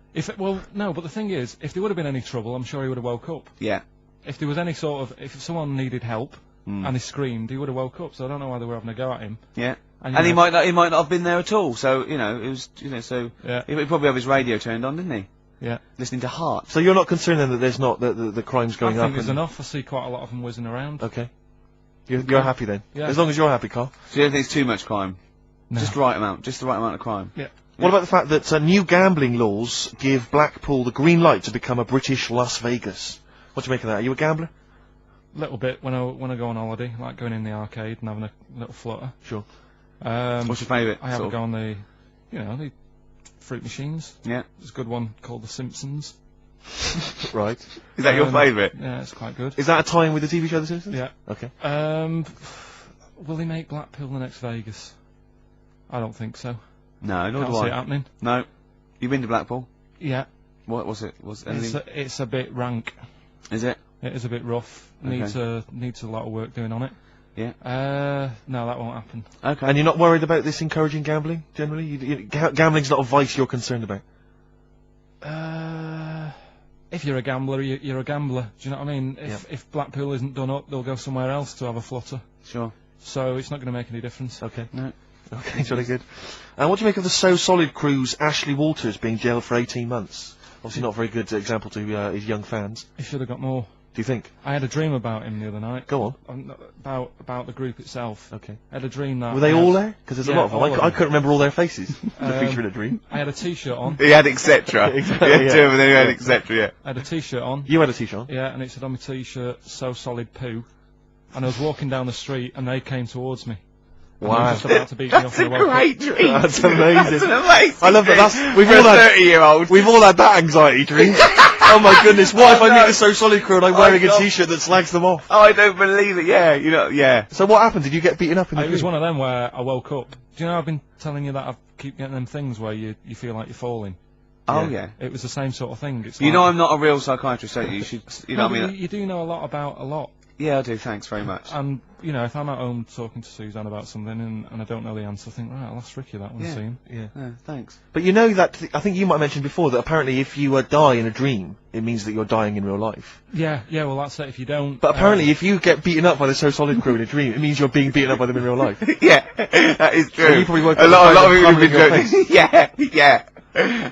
No, but the thing is, if there would have been any trouble, I'm sure he would have woke up. Yeah. If there was any sort of, if someone needed help and he screamed, he would have woke up. So I don't know why they were having a go at him. Yeah. And he might not have been there at all. So you know, it was he probably have his radio turned on, didn't he? Yeah. Listening to Heart. So you're not concerned then that there's not the crime's going up? I think there's enough. I see quite a lot of them whizzing around. Okay. You're happy then? Yeah. As long as you're happy, Carl. So you don't think it's too much crime? No. Just the right amount of crime. Yeah. What about the fact that new gambling laws give Blackpool the green light to become a British Las Vegas? What do you make of that? Are you a gambler? Little bit when I go on holiday, like going in the arcade and having a little flutter. Sure. What's your favourite? I have a go on the fruit machines. Yeah. There's a good one called The Simpsons. Right. Is that your favourite? Yeah, it's quite good. Is that a tie-in with the TV show The Simpsons? Yeah. Okay. Will they make Blackpool the next Vegas? I don't think so. No, nor Can't do see I. it happening. No. You've been to Blackpool? Yeah. What was it? It's a bit rank. Is it? It is a bit rough. Okay. Needs a lot of work doing on it. Yeah. No, that won't happen. Okay. And you're not worried about this encouraging gambling, generally? Gambling's not a vice you're concerned about? If you're a gambler, you're a gambler. Do you know what I mean? If Blackpool isn't done up, they'll go somewhere else to have a flutter. Sure. So it's not going to make any difference. Okay. No. Okay, jolly good. What do you make of the So Solid crew's Ashley Walters being jailed for 18 months? Obviously not a very good example to his young fans. He should have got more. Do you think? I had a dream about him the other night. Go on. About the group itself. Okay. I had a dream that... Were they all there? Because there's a lot of them. all I couldn't remember all their faces. The feature in a dream. I had a T-shirt on. He had etc. Exactly, He had yeah. two of them, then he had etc. Yeah. I had a T-shirt on. You had a T-shirt on? Yeah, and it said on my T-shirt, "So Solid Poo." And I was walking down the street, and they came towards me. And they were Wow. just about to beat me That's up. a great dream. That's amazing. That's an amazing I love that. dream. We've For all a had 30-year-old. We've all had that anxiety dream. Oh my goodness! What if I meet no. the So Solid crew and I'm wearing a God. T-shirt that slags them off? Oh, I don't believe it. Yeah, yeah. So what happened? Did you get beaten up in the It was dream? one of them where I woke up. Do you know I've been telling you that I keep getting them things where you feel like you're falling? Oh, yeah. It was the same sort of thing. It's You like, know I'm not a real psychiatrist, don't you? You should, you know no, what I but mean? you do know a lot about a lot. Yeah, I do. Thanks very much. And, you know, if I'm at home talking to Suzanne about something and I don't know the answer, I think, right, I'll ask Ricky that one Yeah. soon. Yeah. Thanks. But you know that, I think you might have mentioned before that apparently if you die in a dream, it means that you're dying in real life. Yeah, well, that's it. If you don't... But apparently if you get beaten up by the So Solid crew in a dream, it means you're being beaten up by them in real life. Yeah, that is true. So you probably woke a up lot of with people blood have in been your doing. Yeah.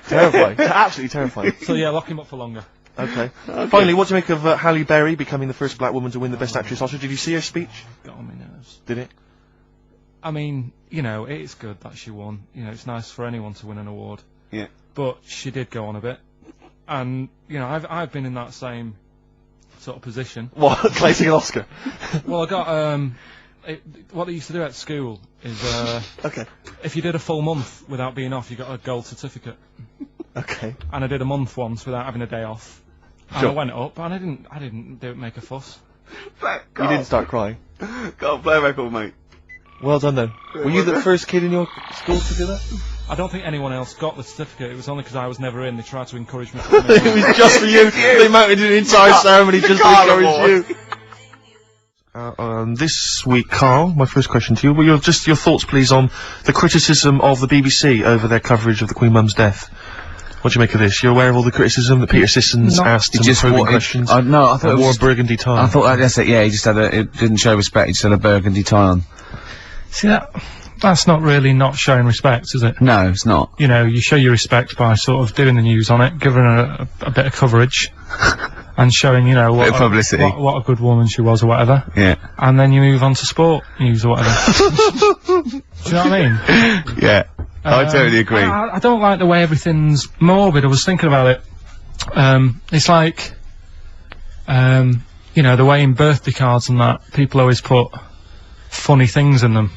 Terrifying. Absolutely terrifying. So, yeah, lock him up for longer. Okay. Finally, what do you make of Halle Berry becoming the first black woman to win the Best Actress Oscar? Did you see her speech? Got on my nerves. Did it? I mean, you know, it's good that she won. You know, it's nice for anyone to win an award. Yeah. But she did go on a bit. And, you know, I've been in that same sort of position. What? Claiming an Oscar? Well, I got, what they used to do at school is, Okay. if you did a full month without being off, you got a gold certificate. Okay. And I did a month once without having a day off. And Sure. I went up, and I didn't make a fuss. You didn't start crying. Go on, play a record, mate. Well done then. Were you the first kid in your school to do that? I don't think anyone else got the certificate. It was only because I was never in. They tried to encourage me. It was just for you. They mounted an entire ceremony just to Karl encourage Award. you. This week, Karl, my first question to you, well, your thoughts, please, on the criticism of the BBC over their coverage of the Queen Mum's death. What do you make of this? You're aware of all the criticism that Peter Sissons asked some probing questions? No, I thought it wore was a burgundy tie. I thought that's it. Yeah, he just had it didn't show respect. He just had a burgundy tie on. See, that's not really not showing respect, is it? No, it's not. You know, you show your respect by sort of doing the news on it, giving her a bit of coverage, and showing, you know, what publicity. What a good woman she was or whatever. Yeah. And then you move on to sport news or whatever. Do you know what I mean? Yeah. I totally agree. I don't like the way everything's morbid. I was thinking about it. It's like, you know, the way in birthday cards and that, people always put funny things in them.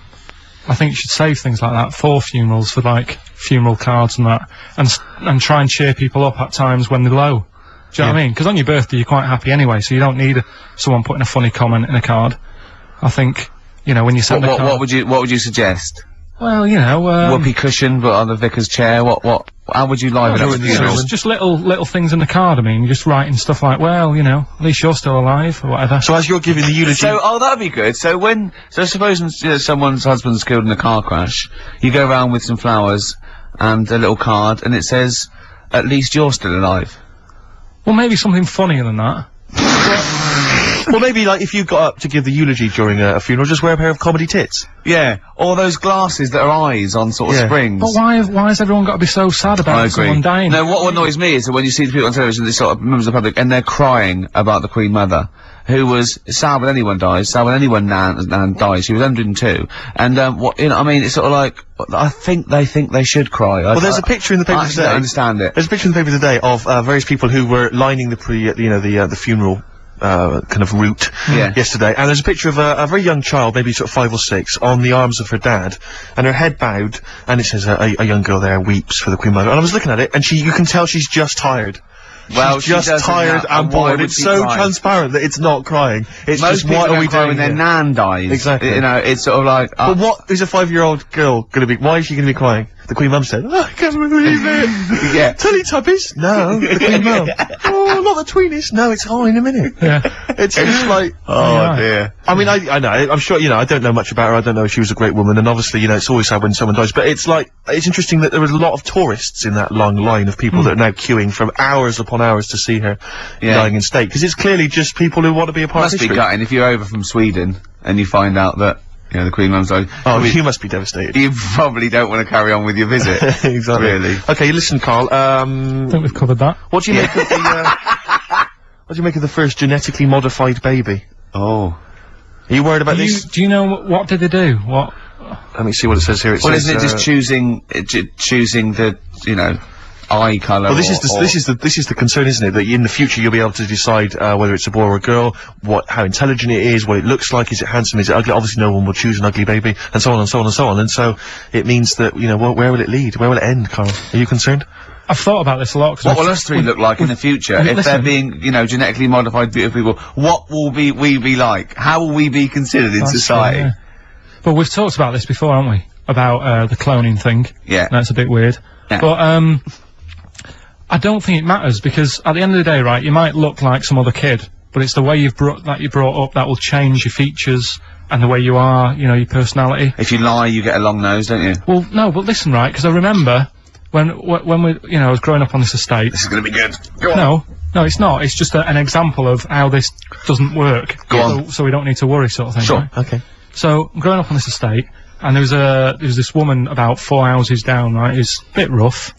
I think you should save things like that for funerals, for like funeral cards and that, and try and cheer people up at times when they're low. Do you know what I mean? Because on your birthday you're quite happy anyway, so you don't need someone putting a funny comment in a card. I think, you know, when you send a card. What would you suggest? Well, you know, whoopee cushion, but on the vicar's chair. How would you liven up the funeral? Just little things in the card. I mean, you're just writing stuff like, well, you know, at least you're still alive or whatever. So as you're giving the eulogy, that'd be good. So suppose someone's husband's killed in a car crash, you go around with some flowers and a little card, and it says, "At least you're still alive." Well, maybe something funnier than that. Well, maybe, like, if you got up to give the eulogy during a funeral, just wear a pair of comedy tits. Yeah, or those glasses that are eyes on sort of springs. But why has everyone got to be so sad about someone dying? No, what annoys me is that when you see the people on television, these sort of members of the public, and they're crying about the Queen Mother, who was sad when anyone dies, sad when anyone nan dies. She was 102. And, you know, I mean, it's sort of like, I think they should cry. Well, there's a picture in the paper today. I understand it. There's a picture in the paper today of, various people who were lining the the funeral kind of route yesterday, and there's a picture of a very young child, maybe sort of 5 or 6, on the arms of her dad, and her head bowed, and it says a young girl there weeps for the Queen Mother. And I was looking at it, and you can tell she's just tired. Well, she's just tired and bored. It's so transparent that it's not crying. It's most just, what are we doing when their nan dies? Exactly. You know, it's sort of like. But what is a 5-year-old girl gonna be? Why is she gonna be crying? The Queen Mum said, "Oh, I can't believe it." Yeah. Teletubbies? No, the Queen Mum. Oh, not the Tweenies. No, it's in a minute. Yeah. It's just like, oh dear. I mean, I know. I'm sure, you know, I don't know much about her. I don't know if she was a great woman, and obviously, you know, it's always sad when someone dies. But it's like, it's interesting that there was a lot of tourists in that long line of people that are now queuing for hours upon hours to see her dying in state. Because it's clearly just people who want to be a part of history. Must be gutting if you're over from Sweden and you find out that, you know, the Queen Mum's died. Oh, I mean, you must be devastated. You probably don't want to carry on with your visit. Exactly. Really. Okay, listen, Karl. I think we've covered that. What do you make of the? What do you make of the first genetically modified baby? Oh. Are you worried about this? Do you know what did they do? What? Let me see what it says here. Isn't it just choosing the, you know, eye colour? Well, this is the concern, isn't it? That in the future you'll be able to decide whether it's a boy or a girl, how intelligent it is, what it looks like, is it handsome, is it ugly? Obviously, no one will choose an ugly baby, and so on and so on and so on. And so it means that, you know, where will it lead? Where will it end, Karl? Are you concerned? I've thought about this a lot. What will us three look like in the future if they're being, you know, genetically modified beautiful people? What will we be like? How will we be considered in society? True, yeah. But we've talked about this before, haven't we? About the cloning thing. Yeah. That's a bit weird. Yeah. But I don't think it matters, because at the end of the day, right, you might look like some other kid, but it's the way you're brought up that will change your features and the way you are, you know, your personality. If you lie, you get a long nose, don't you? Well, no, but listen, right, because I remember when we, you know, I was growing up on this estate. This is gonna be good. Go on. No, it's not. It's just an example of how this doesn't work. Go on. So we don't need to worry, sort of thing. Sure. Right? Okay. So growing up on this estate, and there was this woman about 4 houses down, right? It's a bit rough.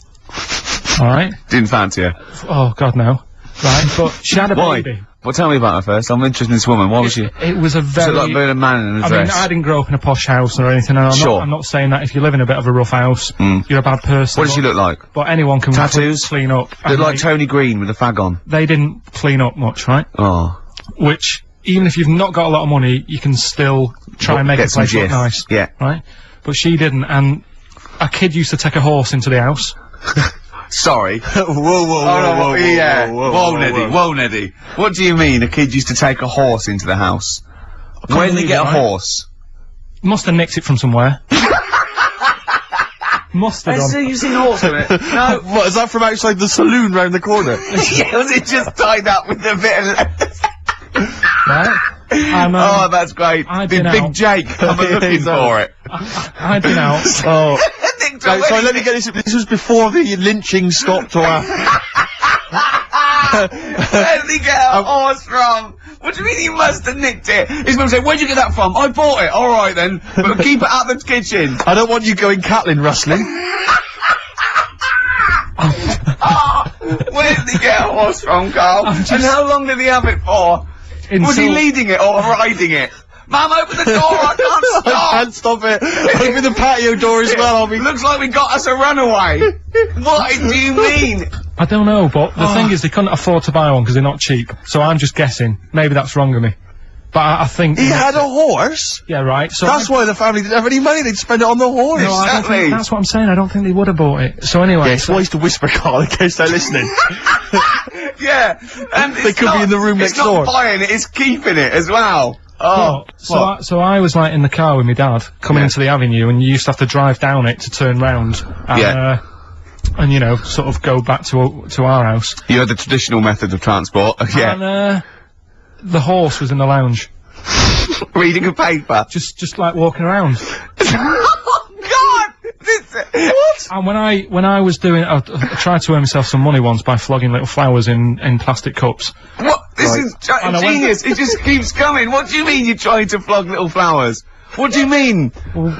All right. Didn't fancy her. Oh God, no. Right, but she had a baby. Well, tell me about her first. I'm interested in this woman. Why was she? It was a very. Was it like being a man in a dress? I mean, I didn't grow up in a posh house or anything, and I'm not saying that if you live in a bit of a rough house, you're a bad person. What did she look like? But anyone can clean up. Looked like Tony Green with a fag on. They didn't clean up much, right? Oh. Which, even if you've not got a lot of money, you can still try and make a place look nice. Yeah. Right? But she didn't, and a kid used to take a horse into the house. Sorry. Whoa, Neddy. What do you mean a kid used to take a horse into the house? When did he get a horse? Must have nicked it from somewhere. Must have done. You've seen a horse with it? No. What, is that from outside the saloon round the corner? Yeah, was it just tied up with a bit of... Right? Oh, that's great. Big Jake, come and looking for it. I'd been out. Oh. Sorry, let me get this. This was before the lynching stopped, or after. Where did he get a horse from? What do you mean he must have nicked it? His mum said, where'd you get that from? I bought it. All right then, but keep it out of the kitchen. I don't want you going Catlin rustling. Where did he get a horse from, Carl? And how long did he have it for? Was he leading it or riding it? Mum, open the door, I can't stop! I can't stop it. Open the patio door as well. Looks like we got us a runaway. What do you mean? I don't know, but the thing is, they couldn't afford to buy one because they're not cheap. So I'm just guessing. Maybe that's wrong of me. But I think... He had a horse? Yeah, right. So that's why the family didn't have any money. They'd spend it on the horse. No, I don't think, that's what I'm saying. I don't think they would have bought it. So anyway... Yeah, it's wise to whisper, Carl, in case they're listening. Yeah. And they could be in the room next door. It's not buying it, it's keeping it as well. Oh, so I was like in the car with my dad coming into the avenue, and you used to have to drive down it to turn round. And, and you know, sort of go back to our house. You had the traditional method of transport. And the horse was in the lounge, reading a paper, just like walking around. Oh God! What? And when I was doing, I tried to earn myself some money once by flogging little flowers in plastic cups. What? This is genius. It just keeps coming. What do you mean you're trying to flog little flowers? What do you mean? Wait.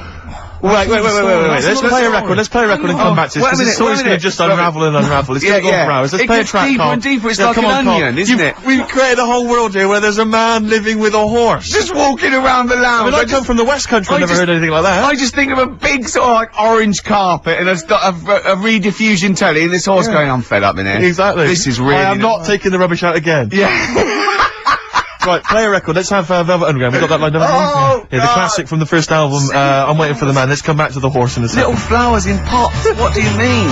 Let's play a record. Let's play a record and come back to this. This story's going to just unravel and unravel. It's going to go for hours. Let's play a track, deeper Carl. and deeper. It's like an onion, isn't it? We've created a whole world here where there's a man living with a horse. Just walking around the lounge. I come from the West Country. I've never heard anything like that. I just think of a big sort of like orange carpet and a rediffusion telly and this horse going, I'm fed up in here. Exactly. This is really... I am not taking the rubbish out again. Yeah. Right, play a record. Let's have Velvet Underground. We got that lined up. Oh, yeah, the classic from the first album. I'm Waiting for the Man. Let's come back to the horse in a second. Little flowers in pots. What do you mean?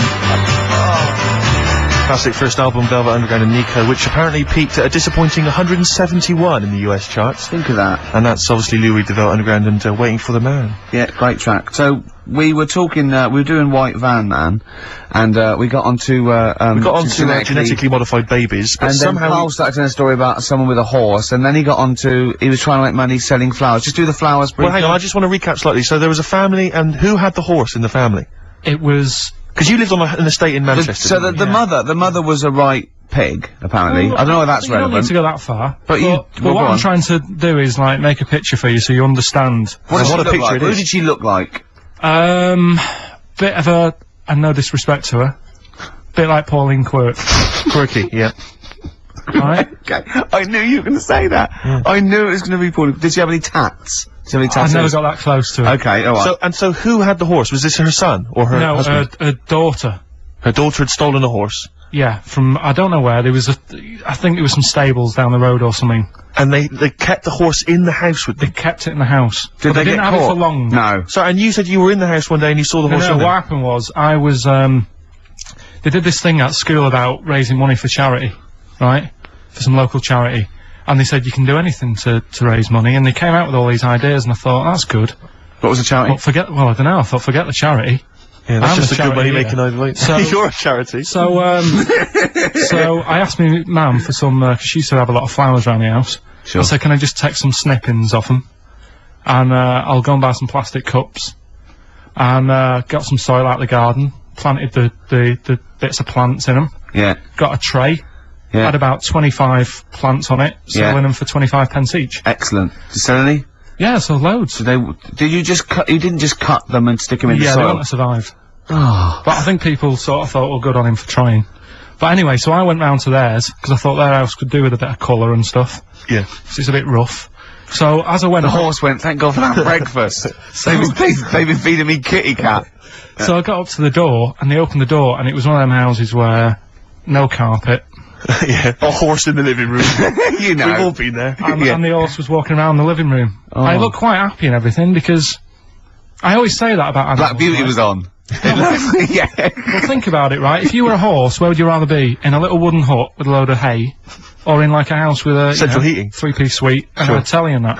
Classic first album, Velvet Underground and Nico, which apparently peaked at a disappointing 171 in the US charts. Think of that. And that's obviously Lou Reed, the Velvet Underground, and Waiting for the Man. Yeah, great track. So we were talking, we were doing White Van Man, and we got onto genetically modified babies, but and somehow then Carl started telling a story about someone with a horse, and then he got onto, he was trying to make money selling flowers. Just do the flowers briefly. Well, hang on, I just want to recap slightly. So there was a family, and who had the horse in the family? It was... Because you lived on an estate in Manchester. So the mother was a right pig, apparently. Well, I don't know if that's relevant. You don't need to go that far. But what I'm trying to do is, like, make a picture for you so you understand. What a picture it is. Who did she look like? Bit of a, and no disrespect to her, bit like Pauline Quirk. Quirky, yeah. Right? Okay, I knew you were going to say that. Yeah. I knew it was going to be Pauline. Did she have any tats? I never got that close to her. Okay, alright. So who had the horse? Was this her son or her husband? No, her daughter. Her daughter had stolen a horse? Yeah, from, I don't know where, there was I think there was some stables down the road or something. And they kept the horse in the house with them? They kept it in the house. Did they didn't have it for long. No. So, and you said you were in the house one day and you saw the horse in there? What happened was, I was, they did this thing at school about raising money for charity, right? For some local charity. And they said you can do anything to raise money, and they came out with all these ideas, and I thought, that's good. What was the charity? Well, I don't know, I thought, forget the charity. Yeah, that's just a good money-making idea. So, you're a charity. So, so I asked my mum for some, cause she used to have a lot of flowers around the house. Sure. I said, can I just take some snippings off them? And, I'll go and buy some plastic cups. And, got some soil out of the garden, planted the bits of plants in them. Yeah. Got a tray. Yeah. Had about 25 plants on it, selling them for 25 pence each. Excellent. Did you sell any? Yeah, so loads. So did you just cut, you didn't just cut them and stick them in the soil? Yeah, they want to survive. Oh. But I think people sort of thought, well, good on him for trying. But anyway, so I went round to theirs, because I thought their house could do with a bit of colour and stuff. Yeah. So it's a bit rough. So as I went... The horse went, thank God for that breakfast. They've been feeding me kitty cat. So I got up to the door, and they opened the door, and it was one of them houses where no carpet. Yeah, a horse in the living room. You know. We've all been there. And the horse was walking around the living room. Oh. I looked quite happy and everything, because I always say that about animals. Black Beauty was on. Yeah. Well, think about it, right? If you were a horse, where would you rather be? In a little wooden hut with a load of hay? Or in like a house with a central heating, 3-piece suite and a telly and that?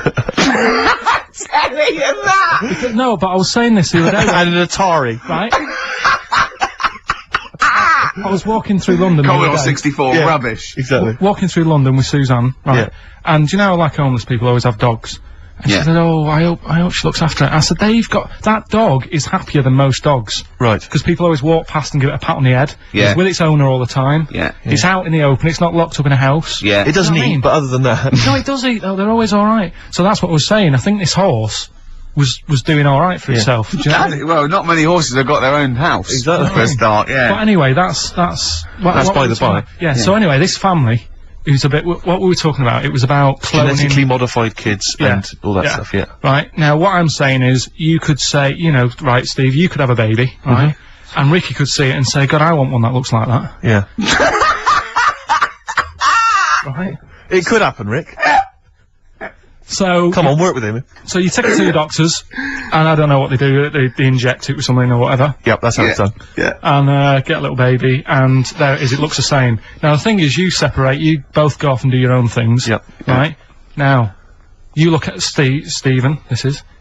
Telly and that? No, but I was saying this the other day. And an Atari. Right? I was walking through London. Commodore 64, rubbish. Exactly. Walking through London with Suzanne, right? Yeah. And you know, like homeless people always have dogs. And she said, "Oh, I hope she looks after it." I said, that dog is happier than most dogs. Right. Because people always walk past and give it a pat on the head. Yeah. It's with its owner all the time. Yeah. It's out in the open. It's not locked up in a house. Yeah. It doesn't You know what I eat, mean? but other than that. No, it does eat though. They're always alright. So that's what I was saying. I think this horse was doing alright for itself. Do you know what I mean? Well, not many horses have got their own house. Exactly. For a start, But yeah. anyway, that's by the by. Yeah. So anyway, this family, who's a bit, what we were talking about, it was about cloning. Genetically modified kids and all that stuff, yeah. Right, now what I'm saying is, you could say, you know, right, Steve, you could have a baby, right? And Ricky could see it and say, God, I want one that looks like that. Yeah. Right? It could happen, Rick. So... Come on, work with him. So you take it to your doctors, and I don't know what they do, they inject it with something or whatever. Yep, that's how it's done. Yeah. And get a little baby, and there it is, it looks the same. Now the thing is, you separate, you both go off and do your own things. Yep. Right? Now, you look at Stephen,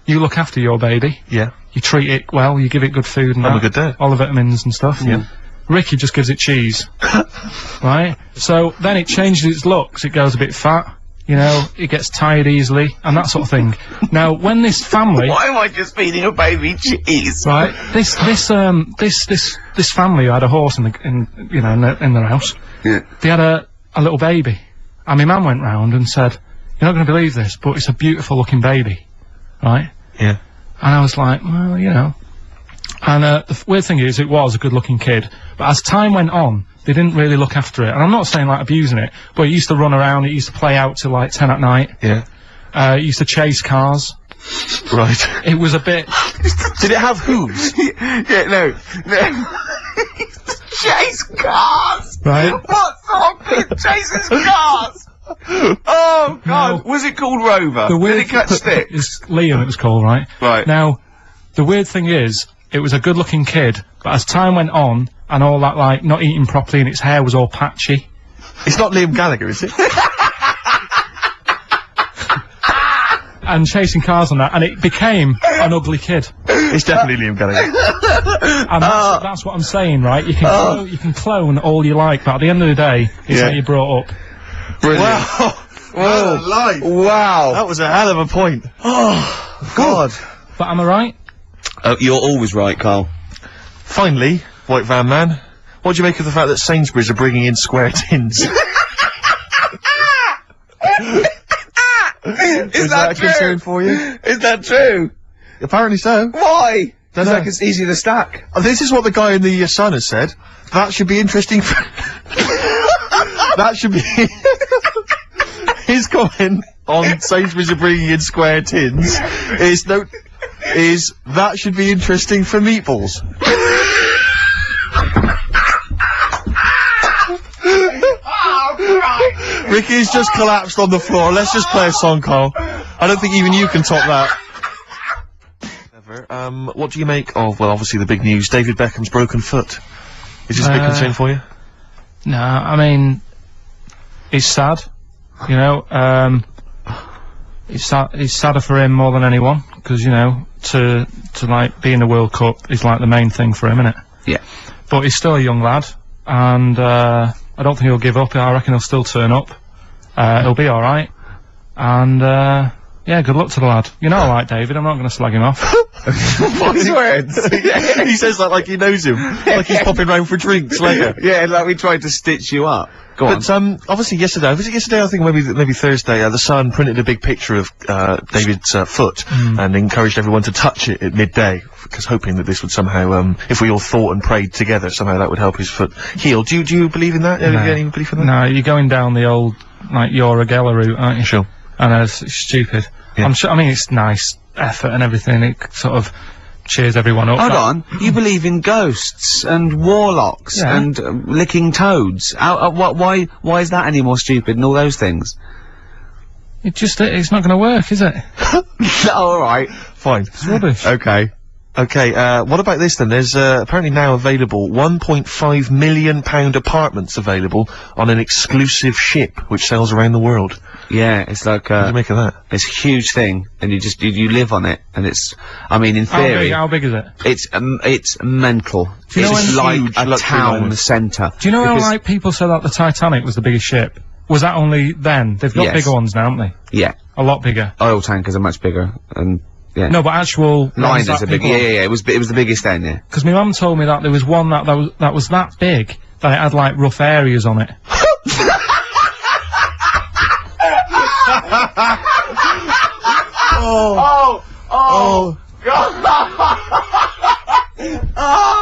you look after your baby. Yeah. You treat it well, you give it good food and I'm that, a good dad. all the vitamins and stuff. Yeah. Ricky just gives it cheese. Right? So then it changes its looks, it goes a bit fat. You know, it gets tired easily, and that sort of thing. Now, when this family... Why am I just feeding a baby cheese? Right, this family who had a horse in their house. Yeah. They had a little baby, and my mum went round and said, "You're not going to believe this, but it's a beautiful looking baby," right? Yeah. And I was like, well, you know. And the weird thing is, it was a good looking kid, but as time went on, they didn't really look after it. And I'm not saying like abusing it, but it used to run around, it used to play out till like 10 at night. Yeah. It used to chase cars. Right. It was a bit... Did it have hooves? Yeah, no. Chase cars! Right. What sort of kid chases cars? Oh, God. No. Was it called Rover? The weird Did it catch sticks? It's Liam, it was called, right? Right. Now, the weird thing is, it was a good-looking kid, but as time went on, and all that, like, not eating properly, and its hair was all patchy. It's not Liam Gallagher, is it? And chasing cars on that, and it became an ugly kid. It's definitely Liam Gallagher. And that's what I'm saying, right? You can clone all you like, but at the end of the day, it's how you brought up. Brilliant. Wow. Whoa. Wow. That was a hell of a point. Oh, God. But am I right? You're always right, Carl. Finally, White Van Man, what do you make of the fact that Sainsbury's are bringing in square tins? Is that a concern for you? Is that true? Apparently so. Why? Don't It's know. like it's easy to stack. This is what the guy in the Sun has said. That should be interesting for... That should be... His comment on Sainsbury's are bringing in square tins is that should be interesting for meatballs. Ricky's just collapsed on the floor. Let's just play a song, Carl. I don't think even you can top that. What do you make of, well, obviously the big news, David Beckham's broken foot? Is this a big concern for you? No, I mean, it's sad. You know, it's sadder for him more than anyone, because, you know, to like be in the World Cup is like the main thing for him, isn't it? Yeah. But he's still a young lad, and I don't think he'll give up. I reckon he'll still turn up. He'll be alright. And yeah, good luck to the lad. You know I like David, I'm not going to slag him off. What's words? He says that like he knows him. Like he's popping round for drinks later. Yeah, like we tried to stitch you up. Go on. But obviously yesterday, was it yesterday? I think maybe Thursday. The Sun printed a big picture of David's foot and encouraged everyone to touch it at midday, because hoping that this would somehow, if we all thought and prayed together, somehow that would help his foot heal. Do you believe in that? No. Have you any belief in that? No, you're going down the old like Geller route, aren't you? Sure. And it's stupid. Yeah. I'm sure. I mean, it's nice effort and everything. It sort of cheers everyone up. Hold on, you believe in ghosts and warlocks and licking toads? Why is that any more stupid than all those things? It's not going to work, is it? Alright. Fine. It's rubbish. Okay. Okay, what about this then? There's apparently now available £1.5 million apartments available on an exclusive ship which sails around the world. Yeah, it's like What do you make of that? it's a huge thing, and you live on it, and it's. I mean, in theory, How big is it? it's mental. Do you know It's when- like Huge a luxury town liner. centre. Do you know how Because- like people said that the Titanic was the biggest ship? Was that only then? They've got Yes. bigger ones now, haven't they? Yeah, A lot bigger. oil tankers are much bigger, and yeah. No, but actual Liners are big. Yeah, it was the biggest then. Yeah. Because my mum told me that there was one that was that big that it had like rough areas on it.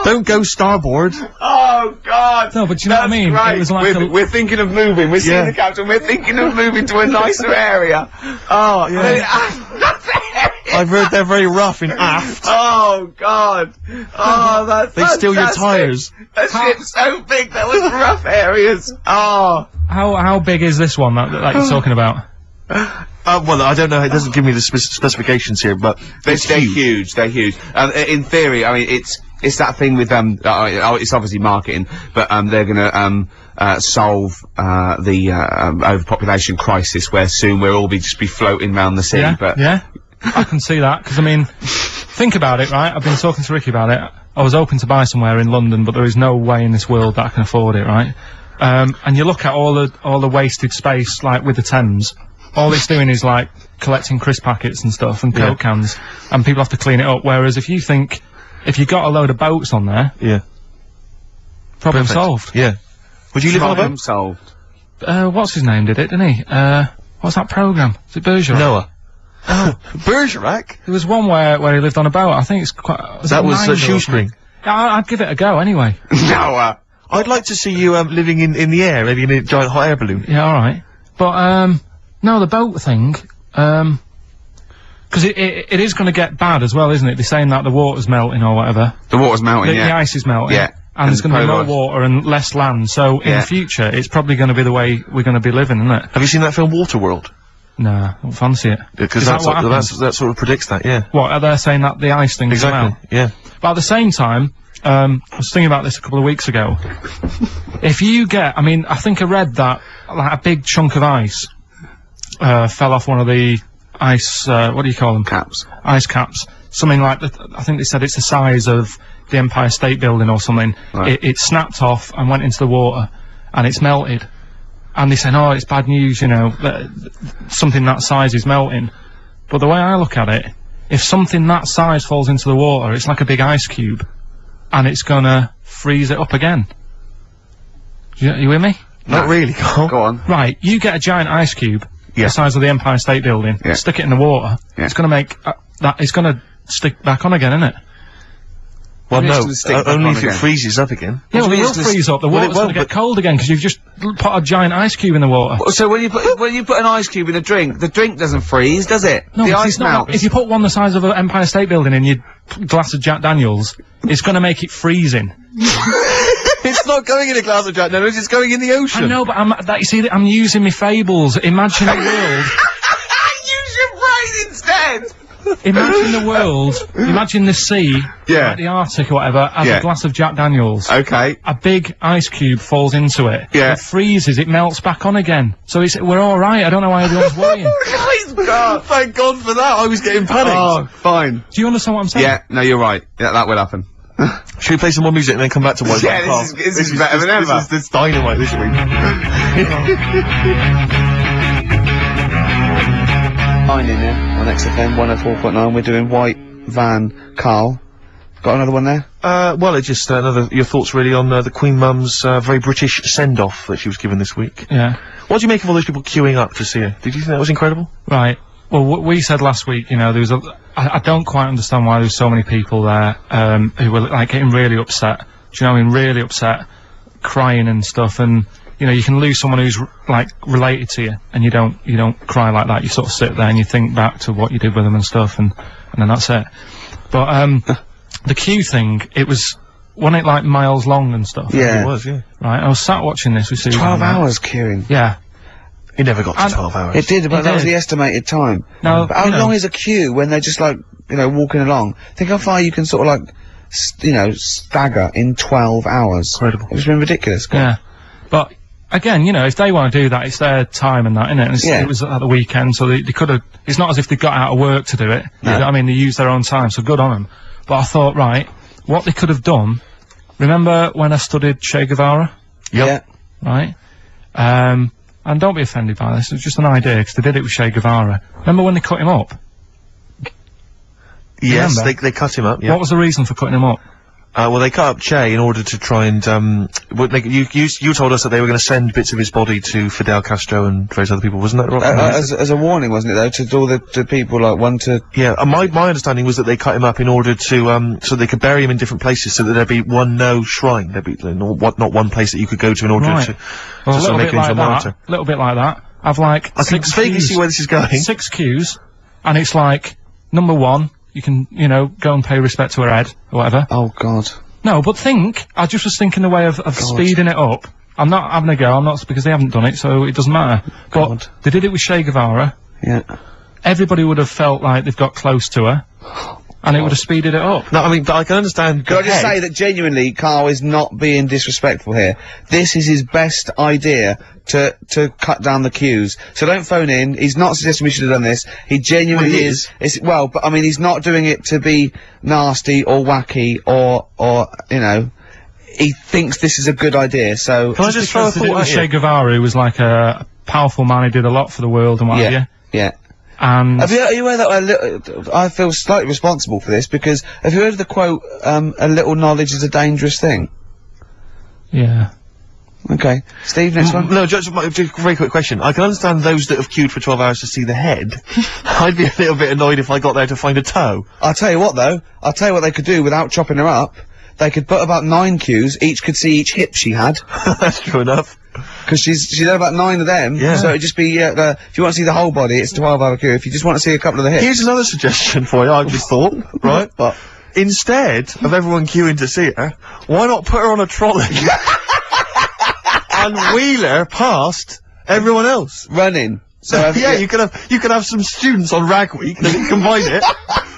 Don't go starboard. Oh God! No, but you know what I mean? Right. It was like we're thinking of moving. We're seeing Yeah. the captain. We're thinking of moving to a nicer area. Oh yeah. I've heard they're very rough in aft. Oh God! Oh, that's. They steal your fantastic. tyres. That ship's so big that was rough areas. Oh. how big is this one that you're talking about? Well, I don't know. It doesn't give me the specifications here, but They're it's huge. huge. They're huge. In theory, I mean, it's that thing with it's obviously marketing, but they're gonna solve the overpopulation crisis, where soon we'll all just be floating around the sea. Yeah, But yeah. I can see that, because I mean, think about it, right? I've been talking to Ricky about it. I was hoping to buy somewhere in London, but there is no way in this world that I can afford it, right? And you look at all the wasted space, like with the Thames. All it's doing is like collecting crisp packets and stuff and Coke cans, and people have to clean it up. Whereas if you got a load of boats on there, Yeah. problem Perfect. solved. Yeah. Would you live on a problem boat? solved. What's his name did it, didn't he? What's that programme? Is it Bergerac? Noah. Oh, Bergerac? There was one where he lived on a boat. I think it's quite. That was Nine or Shoestring. something? Yeah, I'd give it a go anyway. Noah. I'd like to see you living in the air, maybe in a giant hot air balloon. Yeah, all right. But no, the boat thing. Because it is going to get bad as well, isn't it? They're saying that the water's melting or whatever. The water's melting. The ice is melting. Yeah. And there's going to be more polar. water and less land. So in Yeah. the future, it's probably going to be the way we're going to be living, isn't it? Have you seen that film Waterworld? Nah, I don't fancy it. Because Is that what happens? that sort of predicts that, yeah. What, are they saying that the ice thing's Exactly, out? yeah. But at the same time, I was thinking about this a couple of weeks ago. If you get, I mean, I think I read that like a big chunk of ice fell off one of the ice, what do you call them? Caps. Ice caps. Something like that. I think they said it's the size of the Empire State Building or something. Right. It snapped off and went into the water, and it's melted. And they said, oh, it's bad news, you know, that something that size is melting. But the way I look at it, if something that size falls into the water, it's like a big ice cube, and it's gonna freeze it up again. You with me? Not really, Carl. Go on. Right, you get a giant ice cube, Yeah. the size of the Empire State Building, Yeah. stick it in the water, Yeah. it's gonna make, it's gonna stick back on again, isn't it? Well, Maybe it's no, gonna stick back only on if it again. freezes up again. Yeah, well, do it you will mean it's freeze up, the Well, it water's gonna won't, get but- cold again, because you've just put a giant ice cube in the water. So when you put an ice cube in a drink, the drink doesn't freeze, does it? No, the it's ice not. melts. If you put one the size of an Empire State Building in your glass of Jack Daniels, it's gonna make it freezing. It's not going in a glass of Jack Daniels, it's going in the ocean. I know, but you see, I'm using my fables. Imagine a world. Use your brain instead. Imagine the world. Imagine the sea, Yeah. like the Arctic or whatever, as Yeah. a glass of Jack Daniels. Okay. A big ice cube falls into it. Yeah. It freezes. It melts back on again. So we're all right. I don't know why everyone's worrying. God. Thank God for that, I was getting panicked. Oh, fine. Do you understand what I'm saying? Yeah. No, you're right. Yeah, that will happen. Should we play some more music and then come back to White Yeah, Man Carl? this is better than ever. This is dynamite this week. Fine in there on XFM 104.9. We're doing White Van Karl. Got another one there? Well, it's just your thoughts really on the Queen Mum's very British send-off that she was given this week. Yeah. What do you make of all those people queuing up to see her? Did you think that was incredible? Right. Well, what we said last week, you know, there was I don't quite understand why there's so many people there, who were, like, getting really upset. Do you know what I mean? Really upset, crying and stuff, and, you know, you can lose someone who's, like, related to you, and you don't cry like that. You sort of sit there and you think back to what you did with them and stuff, and then that's it. But, the queue thing, wasn't it, like, miles long and stuff? Yeah. It was, yeah. Right, I was sat watching this with Susan. 12 hours queuing. Yeah. It never got to And- 12 hours. It did, but It that was did. the estimated time. Now, But how you know- long is a queue when they're just like you know, walking along. Think how far you can sort of like, you know, stagger in 12 hours. Incredible. It's been ridiculous. Yeah. But, again, you know, if they want to do that, it's their time and that, innit? And Yeah. it was at the weekend, so they could have... It's not as if they got out of work to do it. No. You know what I mean, they used their own time, so good on them. But I thought, right, what they could have done... Remember when I studied Che Guevara? Yep. Right? And don't be offended by this, it's just an idea, because they did it with Che Guevara. Remember when they cut him up? Yes, Remember? they cut him up, yeah. What was the reason for cutting him up? Well, they cut up Che in order to try and, you told us that they were going to send bits of his body to Fidel Castro and various other people, wasn't that right? As a warning, wasn't it, though, to all the people, like, one to... Yeah, my understanding was that they cut him up in order to, so they could bury him in different places, so that there'd be no shrine, there'd be not one place that you could go to in order Right. to Well, a sort of little make bit him into like a monitor. that. A little bit like that. I've like I can 6 vaguely queues. see where this is going. 6 queues, and it's like, number 1, you can, you know, go and pay respect to her head, or whatever. Oh, God. No, but I just was thinking the way of speeding it up. I'm not having a go, because they haven't done it, so it doesn't matter. God. But they did it with Che Guevara. Yeah. Everybody would have felt like they've got close to her, and it would have speeded it up. No, I mean, I can understand. Can I just say that genuinely, Karl is not being disrespectful here. This is his best idea to cut down the queues. So don't phone in. He's not suggesting we should have done this. He genuinely is. Well, but I mean, he's not doing it to be nasty or wacky or you know. He thinks this is a good idea. So Can I just throw a thought at Che you? Guevara, who was like a powerful man, he did a lot for the world and what have you. Yeah. And Are you aware that I feel slightly responsible for this, because have you heard of the quote, a little knowledge is a dangerous thing? yeah. Okay. Steve, next one? No, just a very quick question. I can understand those that have queued for 12 hours to see the head. I'd be a little bit annoyed if I got there to find a toe. I'll tell you what, though. I'll tell you what they could do without chopping her up. They could put about 9 queues, each could see each hip she had. That's true enough. Because she's had about 9 of them. Yeah. So it'd just be, if you want to see the whole body, it's a 12-hour queue. If you just want to see a couple of the hips. Here's another suggestion for you, I've just thought, right? But Instead of everyone queuing to see her, why not put her on a trolley and wheel her past everyone else? running. So Yeah, you could have some students on Rag Week that can combine it,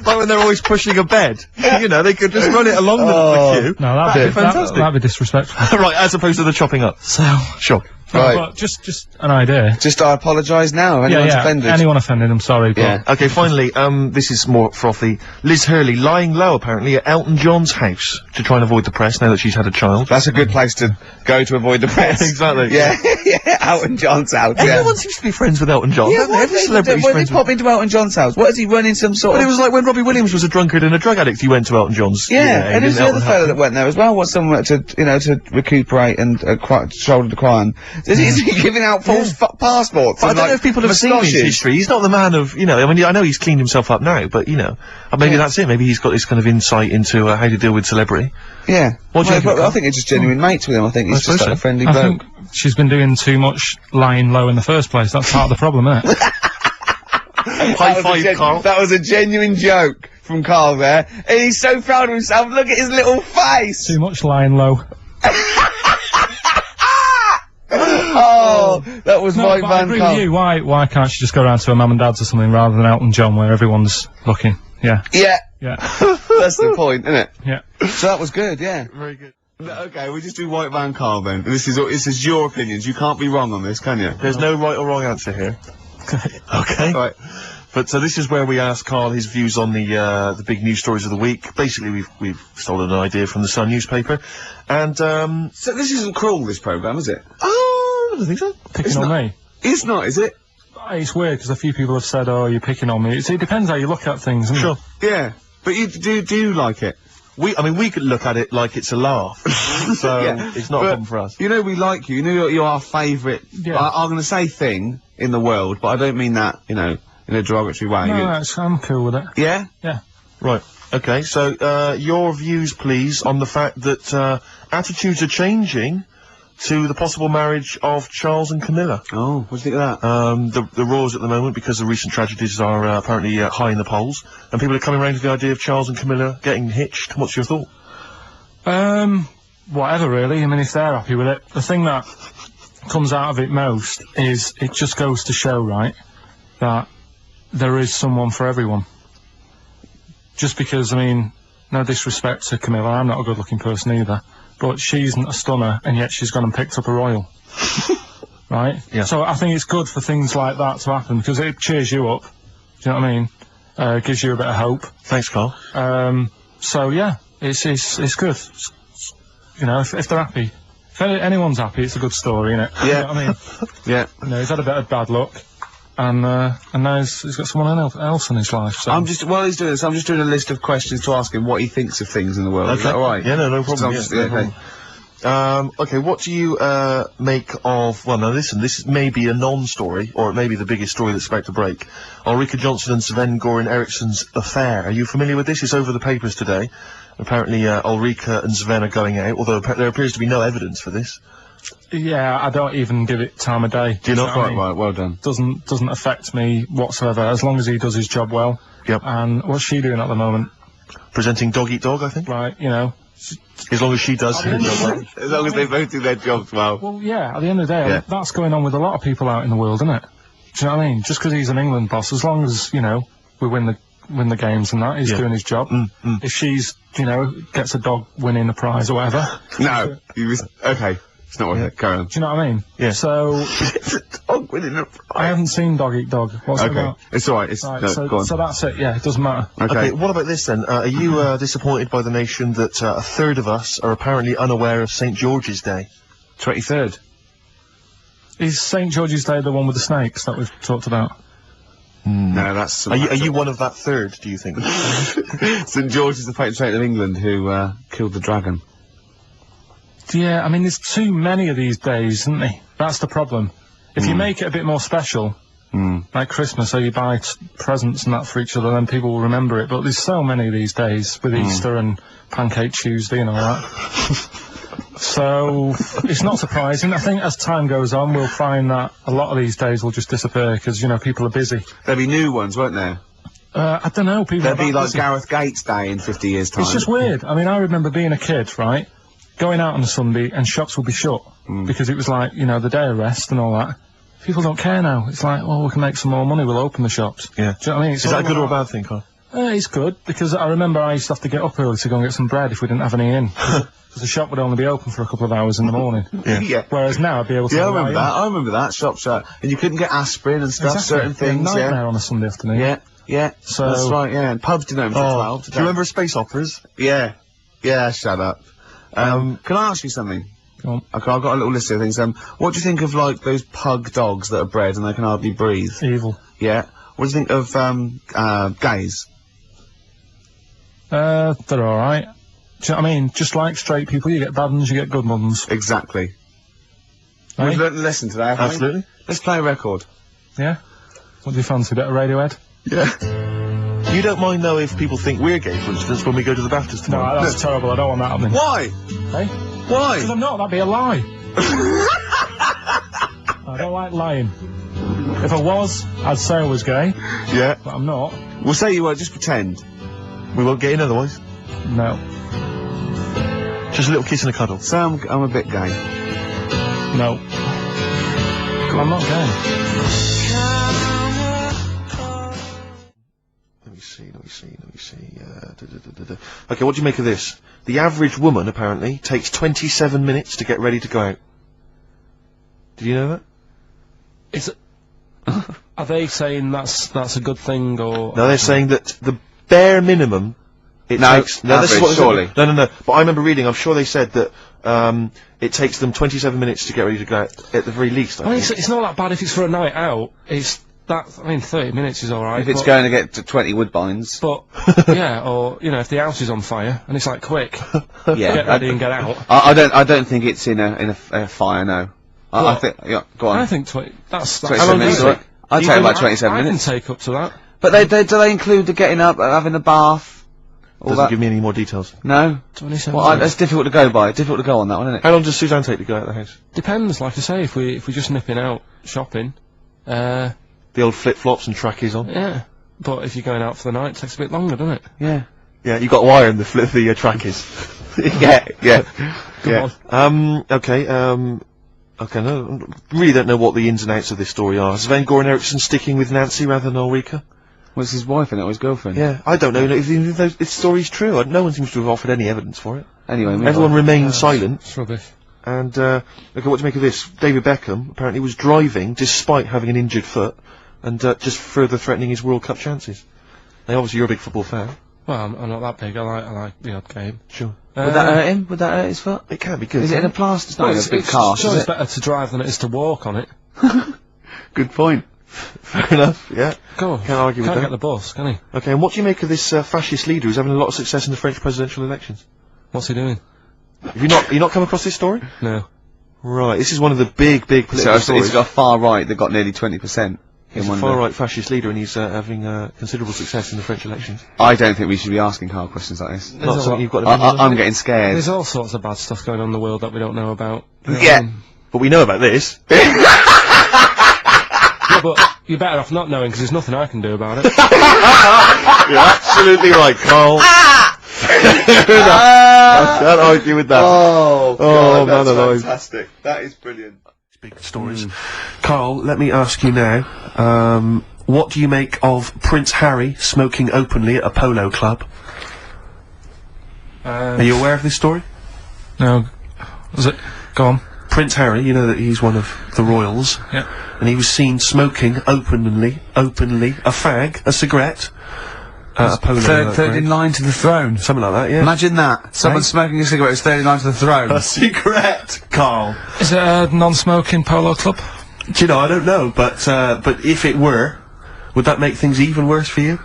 like when they're always pushing a bed. You know, they could just run it along the queue. No, That'd be fantastic. That'd be disrespectful. Right, as opposed to the chopping up. So, Sure. Right. but just an idea. Just I apologise now if anyone's offended. Anyone offended, I'm sorry, but Yeah. Okay, finally, this is more frothy. Liz Hurley lying low, apparently, at Elton John's house to try and avoid the press now that she's had a child. That's a good place to go to avoid the press. Exactly. Yeah, yeah, Elton John's house, yeah. Everyone seems to be friends with Elton John. Yeah, don't they? why Every did celebrity's they friends with pop into Elton John's house? What, is he running some sort But of... it was like when Robbie Williams was a drunkard and a drug addict, he went to Elton John's. Yeah, and there's the Elton other fella that went there as well, wants someone to, you know, to recuperate and, shoulder the crime. Is he giving out false passports? But I and, don't know like, if people have seen his moustaches? history. He's not the man of, you know, I mean, I know he's cleaned himself up now, but, you know, maybe that's it. Maybe he's got this kind of insight into how to deal with celebrity. Yeah. What do you think, I Karl? think it's just genuine mates with him. I think he's suppose just like so. a friendly I bloke. think she's been doing too much lying low in the first place. That's part of the problem, isn't it? High five, Karl. That was a genuine joke from Karl there. And he's so proud of himself. Look at his little face. Too much lying low. Oh, that was No, White but I Van agree Karl. with you. Why can't she just go around to her mum and dad's or something rather than Elton John where everyone's looking? Yeah. Yeah, Yeah. that's the point, isn't it? Yeah. So that was good, yeah. Very good. Okay, we just do White Van Karl then. This is your opinions. You can't be wrong on this, can you? There's no right or wrong answer here. Okay. Right. But so this is where we ask Karl his views on the big news stories of the week. Basically, we've stolen an idea from the Sun newspaper, and So this isn't cruel, this programme, is it? I don't think so. Picking on me. It's not, is it? It's weird because a few people have said, "Oh, you're picking on me." It depends how you look at things. Isn't Sure. Yeah. But you do you like it? I mean, we could look at it like it's a laugh, so Yeah, it's not a but problem for us. You know we like you. You know you're our favourite. Yeah. I'm going to say thing in the world, but I don't mean that. You know, in a derogatory way. it? No, I'm cool with it. Yeah. Yeah. Right. Okay. So your views, please, on the fact that attitudes are changing to the possible marriage of Charles and Camilla. Oh, what do you think of that? The roars at the moment, because the recent tragedies are apparently high in the polls, and people are coming around to the idea of Charles and Camilla getting hitched. What's your thought? Whatever really. I mean, if they're happy with it. The thing that comes out of it most is it just goes to show, right, that there is someone for everyone. just because, I mean, no disrespect to Camilla, I'm not a good-looking person either, but she isn't a stunner, and yet she's gone and picked up a royal. Right? Yeah. So I think it's good for things like that to happen, because it cheers you up. Do you know what I mean? Gives you a bit of hope. Thanks, Carl. So yeah, it's good. You know, if they're happy. If anyone's happy, it's a good story, innit? Yeah. You know what I mean? Yeah. You know, he's had a bit of bad luck, and now he's got someone else in his life. So. While he's doing this, I'm just doing a list of questions to ask him what he thinks of things in the world. Okay. Is that alright? Yeah, no problem. Just- Yeah, no okay. problem. Okay, what do you make of? Well, now listen, this may be a non-story, or it may be the biggest story that's about to break. Ulrika Johnson and Sven-Goran Eriksson's affair. Are you familiar with this? It's over the papers today. Apparently, Ulrika and Sven are going out, although there appears to be no evidence for this. Yeah, I don't even give it time of day. Do you not? know what I mean? Right, well done. Doesn't affect me whatsoever, as long as he does his job well. Yep. And what's she doing at the moment? Presenting Dog Eat Dog, I think. Right, you know. As long as she does her job well. As long as they both do their jobs well. Well, yeah, at the end of the day, Yeah. that's going on with a lot of people out in the world, isn't it? Do you know what I mean? Just because he's an England boss, as long as, you know, we win the games and that, he's Yeah. doing his job. If she's, you know, gets a dog winning a prize or whatever, No, he was okay. It's not worth it. Carry on. do you know what I mean? Yeah. So, It's a dog winning a prize. I haven't seen Dog Eat Dog. What's it Okay, about? it's alright. It's Right, no, go on. so that's it, yeah, it doesn't matter. Okay, what about this then? Are you disappointed by the nation that a third of us are apparently unaware of St. George's Day? 23rd. Is St. George's Day the one with the snakes that we've talked about? No, that's. Are you one of that third, do you think? St George is the patron saint of England who killed the dragon. Yeah, I mean, there's too many of these days, isn't there? That's the problem. If you make it a bit more special, like Christmas, so you buy presents and that for each other, then people will remember it. But there's so many of these days, with Easter and Pancake Tuesday and all that. So, it's not surprising. I think as time goes on, we'll find that a lot of these days will just disappear, because, you know, people are busy. There'll be new ones, won't there? I don't know, people There'll are be that like busy. Gareth Gates Day in 50 years' time. It's just weird. I mean, I remember being a kid, right? Going out on a Sunday and shops would be shut because it was like, you know, the day of rest and all that. People don't care now. It's like, well, we can make some more money, we'll open the shops. Yeah. Do you know what I mean? Is that a good or a bad thing, Carl? It's good, because I remember I used to have to get up early to go and get some bread if we didn't have any in. Because the shop would only be open for a couple of hours in the morning. Yeah. Whereas now I'd be able to... Yeah, I lie remember in. that. I remember that. Shop shut. And you couldn't get aspirin and stuff, Exactly. certain things, A nightmare yeah. on a Sunday afternoon. Yeah, So- that's right, yeah. And pubs didn't open till 12. Do you remember space operas? Yeah. Yeah, shut up. Can I ask you something? Go on. Okay, I've got a little list of things. What do you think of, like, those pug dogs that are bred and they can hardly breathe? Evil. Yeah. What do you think of, gays? They're alright. Do you know what I mean? Just like straight people, you get bad ones, you get good ones. Exactly. Eh? We've learnt a lesson today, haven't we? Absolutely. Let's play a record. Yeah? What do you fancy? A bit of Radiohead? Yeah. You don't mind, though, if people think we're gay, for instance, when we go to the Baptist No, tomorrow? that's terrible. I don't want that happening. Why? Hey? Why? Because I'm not. That'd be a lie. I don't like lying. If I was, I'd say I was gay, Yeah. but I'm not. We'll say you were, just pretend. We won't get in otherwise. No. Just a little kiss and a cuddle. Say I'm a bit gay. No. I'm not gay. Let me see. Okay, what do you make of this? The average woman, apparently, takes 27 minutes to get ready to go out. Did you know that? Are they saying that's a good thing, or... No, they're saying that the bare minimum it No, takes... this is average, what they said. surely. No. But I remember reading, I'm sure they said that it takes them 27 minutes to get ready to go out, at the very least, I I mean, think. it's not that bad if it's for a night out. It's that... I mean, 30 minutes is alright. If it's but, going to get to 20 woodbines. But, yeah, or, you know, if the house is on fire, and it's like, quick, Yeah. get ready and get out. I don't think it's in a fire, no. I think, yeah, go on. I think that's 27 long do you minutes. think? I'd You take think- about 27 I minutes. can take up to that. But do they include the getting up, having a bath? All Doesn't that? give me any more details. No? 27 Well, minutes. it's difficult to go by. Difficult to go on that one, isn't it? How long does Suzanne take to go out of the house? Depends, like I say, if we're just nipping out shopping, The old flip-flops and trackies on? yeah. But if you're going out for the night, it takes a bit longer, doesn't it? Yeah. Yeah, you got a wire in the trackies. yeah. Okay, no, really don't know what the ins and outs of this story are. Sven-Goran Eriksson sticking with Nancy rather than Ulrika? Was his wife in it or his girlfriend? Yeah, I don't know if this story's true. No one seems to have offered any evidence for it. Anyway, everyone remained silent. It's rubbish. And, look at what to make of this. David Beckham apparently was driving despite having an injured foot, and just further threatening his World Cup chances. Now, obviously, you're a big football fan. Well, I'm not that big. I like the odd game. Sure. Would that hurt him? Would that hurt his foot? It can be good. Is it in a plaster? It's not in a big cast. Sure, it's better to drive than it is to walk on it. Good point. Fair enough, yeah. Go on. Can't argue with Can't that. get the bus, can he? Okay, and what do you make of this fascist leader who's having a lot of success in the French presidential elections? What's he doing? Have you not come across this story? No. Right, this is one of the big political So stories. he's got a far right that got nearly 20%. He's a far-right fascist leader, and he's having considerable success in the French elections. I don't think we should be asking Karl questions like this. Not something you've got to be I'm getting scared. There's all sorts of bad stuff going on in the world that we don't know about. Yeah. But we know about this. Yeah, but you're better off not knowing, because there's nothing I can do about it. You're absolutely right, Karl. I can't argue with that. Oh, God, man alive. fantastic. That is brilliant. Big stories. Karl, let me ask you now, what do you make of Prince Harry smoking openly at a polo club? Are you aware of this story? No. Was it? Go on. Prince Harry, you know that he's one of the royals. Yeah. And he was seen smoking openly, a fag, a cigarette, at a polo Third in line to the throne. something like that, yeah. Imagine that. Someone smoking a cigarette is third in line to the throne. A cigarette, Karl. Is it a non-smoking polo club? Do you know, I don't know, but if it were, would that make things even worse for you?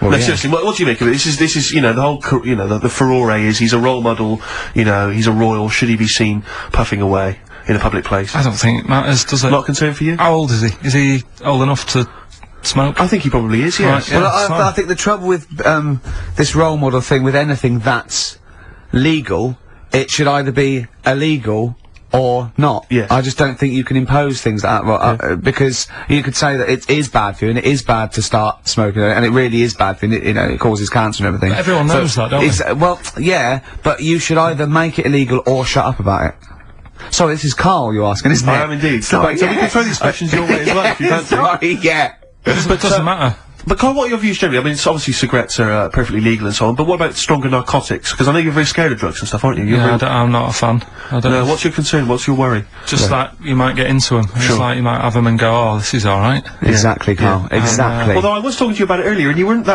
Well, No, yeah. seriously, what do you make of it? This is, you know, the whole, you know, the furore is he's a role model, you know, he's a royal, should he be seen puffing away in a public place? I don't think it matters, does it? Not a concern for you? How old is he? Is he old enough to smoke? I think he probably is, yes. Right, yeah. Well, it's fine. I think the trouble with this role model thing, with anything that's legal, it should either be illegal or not. Yes. I just don't think you can impose things like that, because you could say that it is bad for you, and it is bad to start smoking, and it really is bad for you, you know, it causes cancer and everything. But everyone knows that, don't they? Well, yeah, but you should either make it illegal or shut up about it. Sorry, this is Karl you're asking, isn't it? I am indeed. Sorry, So we can throw these questions your way as well, if you fancy. Sorry, yeah. But it doesn't matter. But Karl, what are your views generally? I mean, it's obviously cigarettes are perfectly legal and so on, but what about stronger narcotics? Because I know you're very scared of drugs and stuff, aren't you? You're Yeah, very- I'm not a fan. I don't No, know. what's your concern? What's your worry? Just that you might get into them. Sure. It's like you might have them and go, oh, this is alright. Exactly, Karl. Exactly. Although I was talking to you about it earlier, and you weren't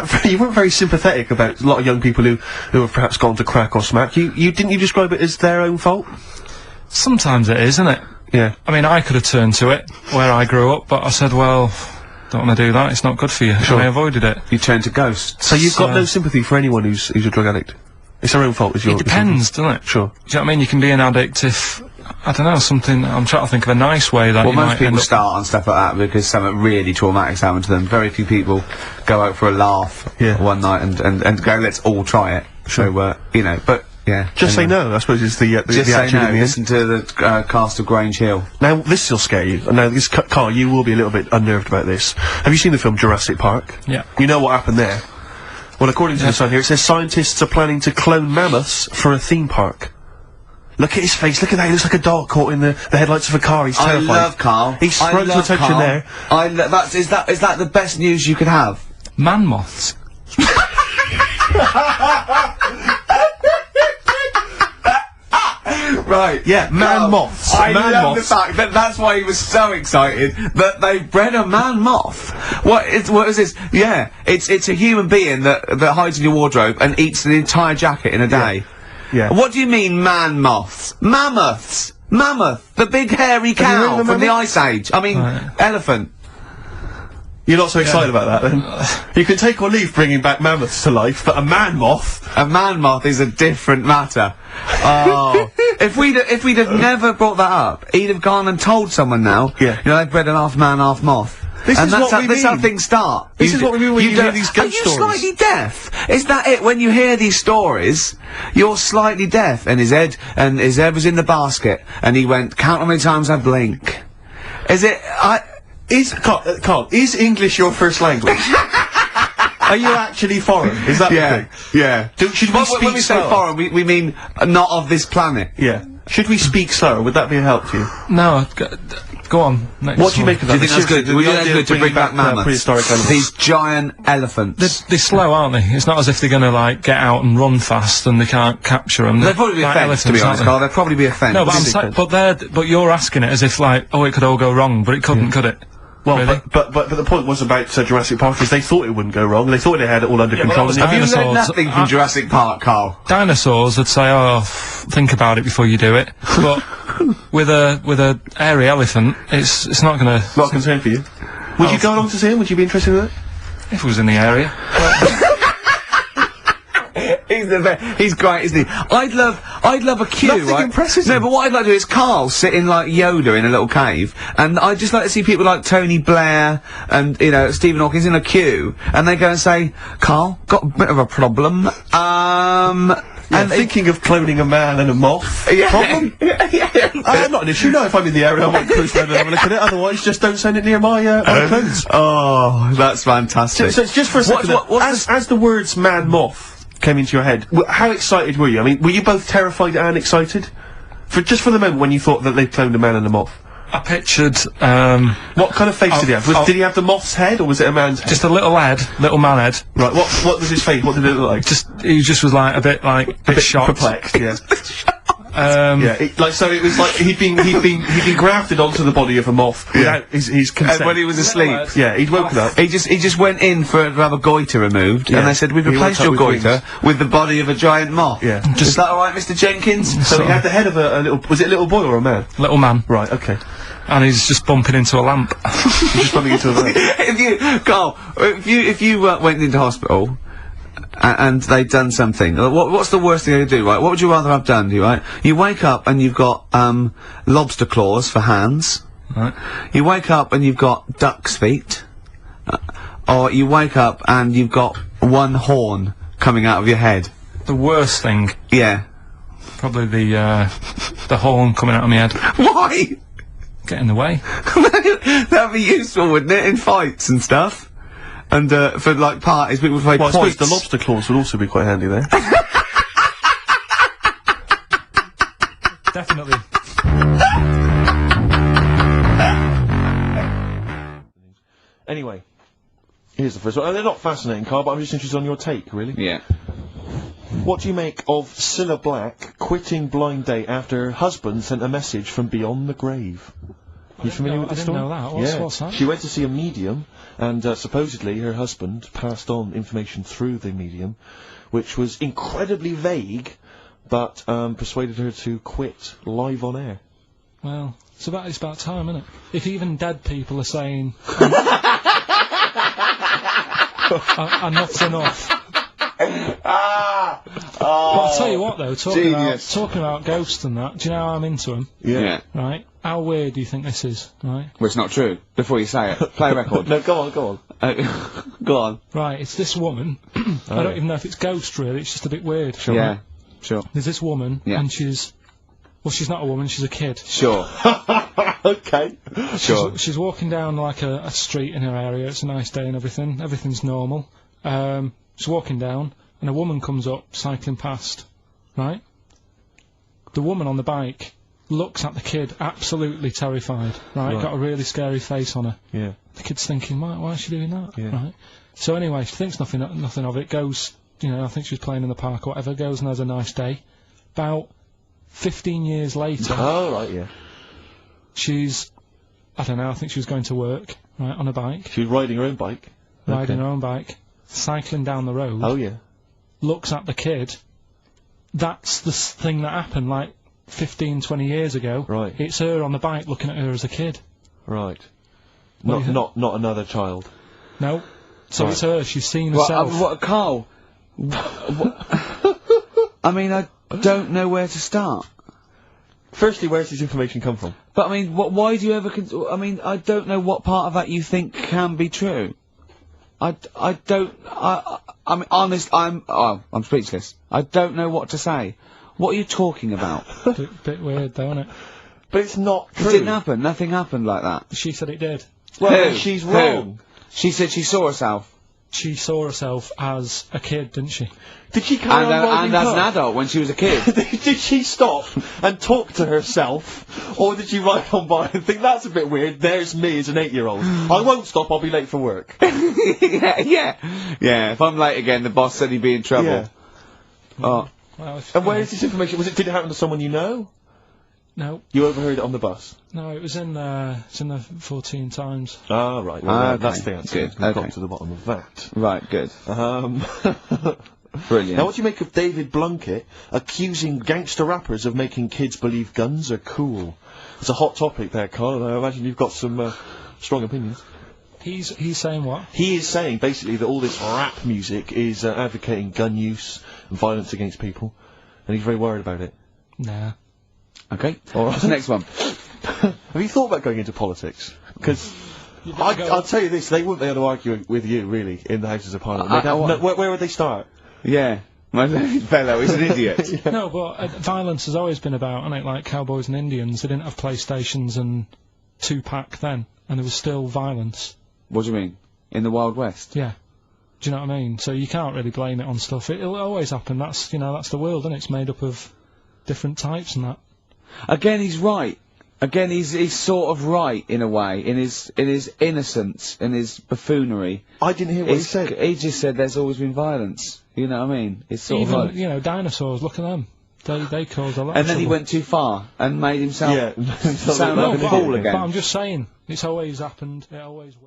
very sympathetic about a lot of young people who have perhaps gone to crack or smack. Didn't you describe it as their own fault? Sometimes it is, isn't it? Yeah. I mean, I could have turned to it where I grew up, but I said, well, don't want to do that, it's not good for you. Sure. And I avoided it. You turn to ghosts. So you've got So- no sympathy for anyone who's a drug addict. It's their own fault. It depends, doesn't it? Sure. Do you know what I mean? You can be an addict if, I don't know, something, I'm trying to think of a nice way that Well, you most might people end up... start on stuff like that because something really traumatic's happened to them. Very few people go out for a laugh one night and go, let's all try it. Sure. So, you know, but, yeah. Just anyway. say no, I suppose is the Just say attitude no, in the end. listen to the cast of Grange Hill. Now, this will scare you. Now, this, Karl, you will be a little bit unnerved about this. Have you seen the film Jurassic Park? Yeah. You know what happened there? Well, according to the sign here, it says scientists are planning to clone mammoths for a theme park. Look at his face, look at that, he looks like a dog caught in the headlights of a car, he's terrified. I love Karl. He's I sprung to love attention Karl. there. Is that the best news you could have? Man moths. Right. Yeah, man moths. I Man love moths. the fact that that's why he was so excited that they bred a man moth. What is this? Yeah, it's a human being that hides in your wardrobe and eats an entire jacket in a day. Yeah. What do you mean, man moths? Mammoths. Mammoth, the big hairy you heard cow of a from the mammoth? Ice Age. I mean, Right. elephant. You're not so excited about that, then? You can take or leave bringing back mammoths to life, but a man moth? A man moth is a different matter. Oh, if we'd have never brought that up, he'd have gone and told someone now. Yeah. You know, they've bred an half man, half moth. This and is that's what how, we that's how mean. things start. This is what we mean when you hear don't- these Are ghost you stories. slightly deaf? Is that it? When you hear these stories, you're slightly deaf. And his head was in the basket, and he went, count how many times I blink. Is it? Karl, is English your first language? Are you actually foreign? Is that the thing? yeah. Should we Well, speak when we say slower? foreign, we mean not of this planet. Yeah. Should we speak slower? Would that be a help to you? No, go Go on. Next What do you one. make of Do that? you think that's good? The Would you think idea that's of good to bring back mammoths? prehistoric animals. These giant elephants. They're slow, aren't they? It's not as if they're going to like get out and run fast and they can't capture them. They'd probably be a like fence, to be elephants, honest, aren't Carl. They'd probably be a fence. they? No, but you're asking it as if like, oh, it could all go wrong, but it couldn't, could it? Well, Really? but the point was about Jurassic Park is they thought it wouldn't go wrong. They thought they had it all under control. that was and Have you dinosaurs. learned nothing from Jurassic Park, Carl? Dinosaurs would say, oh, think about it before you do it. But with a hairy elephant, it's not going to. Not a concern for you. Would you go along to see him? Would you be interested in that? If it was in the area. He's the best. He's great, isn't he? I'd love a queue, Nothing right? impresses No, him. but what I'd like to do is Karl sitting like Yoda in a little cave, and I'd just like to see people like Tony Blair and, you know, Stephen Hawking in a queue, and they go and say, Karl, got a bit of a problem, And thinking of cloning a man and a moth. yeah. Problem? Not an issue. No, if I'm in the area, I might cruise around and have a look at it. Otherwise, just don't send it near my my clothes. Oh, that's fantastic. So it's just for a second. As the words "man moth" came into your head, how excited were you? I mean, were you both terrified and excited? Just for the moment when you thought that they cloned a man and a moth. I pictured What kind of face did he have? Did he have the moth's head, or was it a man's head? just a little man head. Right. What was his face? What did it look like? He just was like a bit shocked. Perplexed. Yeah. So it was like he'd been grafted onto the body of a moth without his consent. And when he was asleep, Yeah, he'd woken up. he just went in to have a goiter removed, Yeah. and they said, we've He replaced woke your up with goiter with the body of a giant moth. Yeah. Is that alright, Mr. Jenkins? So he had the head of a little. Was it a little boy or a man? Little man. Right. Okay. And he's just bumping into a lamp. He's just bumping into a man. Carl, if you went into hospital and they'd done something, what's the worst thing they could do, right? What would you rather have done, right? You wake up and you've got lobster claws for hands. Right. You wake up and you've got duck's feet. Or you wake up and you've got one horn coming out of your head. The worst thing, Yeah. probably the horn coming out of my head. Why? Get in the way. That'd be useful, wouldn't it, in fights and stuff? And for like parties, people play Well, I suppose points. the lobster claws would also be quite handy there. Definitely. Anyway, here's the first one. They're not fascinating, Carl, but I'm just interested on your take, really. Yeah. What do you make of Cilla Black quitting Blind Date after her husband sent a message from beyond the grave? You familiar with I the didn't story? know that. What's that? She went to see a medium, and supposedly her husband passed on information through the medium, which was incredibly vague, but persuaded her to quit live on air. Well, it's about time, isn't it? If even dead people are saying enough's enough. But I'll tell you what though, talking about ghosts and that, do you know how I'm into them? Yeah. Right? How weird do you think this is, right? Well, it's not true. Before you say it, play a record. No, go on. Go on. Right, it's this woman, I don't even know if it's ghost really, it's just a bit weird. Yeah. Sure. There's this woman, Yeah. and she's not a woman, she's a kid. Sure. Okay. Sure. She's walking down like a street in her area, it's a nice day and everything's normal. She's walking down, and a woman comes up, cycling past, right? The woman on the bike looks at the kid, absolutely terrified, right? Got a really scary face on her. Yeah. The kid's thinking, why is she doing that? Yeah. Right? So anyway, she thinks nothing of it, goes, I think she was playing in the park or whatever, goes and has a nice day. About 15 years later, Oh, right, yeah. she's, I don't know, I think she was going to work, right, on a bike, She was riding her own bike. riding her own bike, cycling down the road, Oh, yeah. looks at the kid. That's the thing that happened like 15, 20 years ago. Right. It's her on the bike looking at her as a kid. Right. What do you Not another child. No. So Right. it's her, she's seen herself. What, Carl? I mean, I don't know where to start. Firstly, where's this information come from? But I mean, why do you ever? I mean, I don't know what part of that you think can be true. I mean, honest. I'm speechless. I don't know what to say. What are you talking about? Bit weird though, isn't it? But it's not It true. didn't happen. Nothing happened like that. She said it did. Well, Who? she's Who? wrong. She said she saw herself. she saw herself as a kid, didn't she? Did she carry on riding and as an past? adult when she was a kid. Did she stop and talk to herself, or did she ride on by and think that's a bit weird? There's me as an 8-year-old. I won't stop. I'll be late for work. yeah. If I'm late again, the boss said he'd be in trouble. Yeah. Well, And where is this information? Did it happen to someone you know? No. You overheard it on the bus? No, it was in it's in the 14 Times. Ah, right. Well, Okay. that's the answer. Good. We've Okay. got to the bottom of that. Right, good. Brilliant. Now, what do you make of David Blunkett accusing gangster rappers of making kids believe guns are cool? It's a hot topic there, Karl, and I imagine you've got some strong opinions. He's saying what? He is saying, basically, that all this rap music is advocating gun use and violence against people, and he's very worried about it. Nah. Okay. All right. What's the next one? Have you thought about going into politics? Because I'll tell you this, they wouldn't be able to argue with you, really, in the Houses of Parliament. Where would they start? Yeah. My fellow is an idiot. No, but violence has always been about, hasn't it? Like cowboys and Indians, they didn't have PlayStations and Tupac then, and there was still violence. What do you mean? In the Wild West? Yeah. Do you know what I mean? So you can't really blame it on stuff. It'll always happen. That's that's the world, and it's made up of different types and that. Again, he's right. Again, he's sort of right in a way, in his innocence, in his buffoonery. I didn't hear what he said. He just said there's always been violence. You know what I mean? It's sort Even of like, dinosaurs. Look at them. They caused a lot. and of then he trouble. went too far and made himself Yeah. sound like a but fool again. I'm just saying, it's always happened. It always will.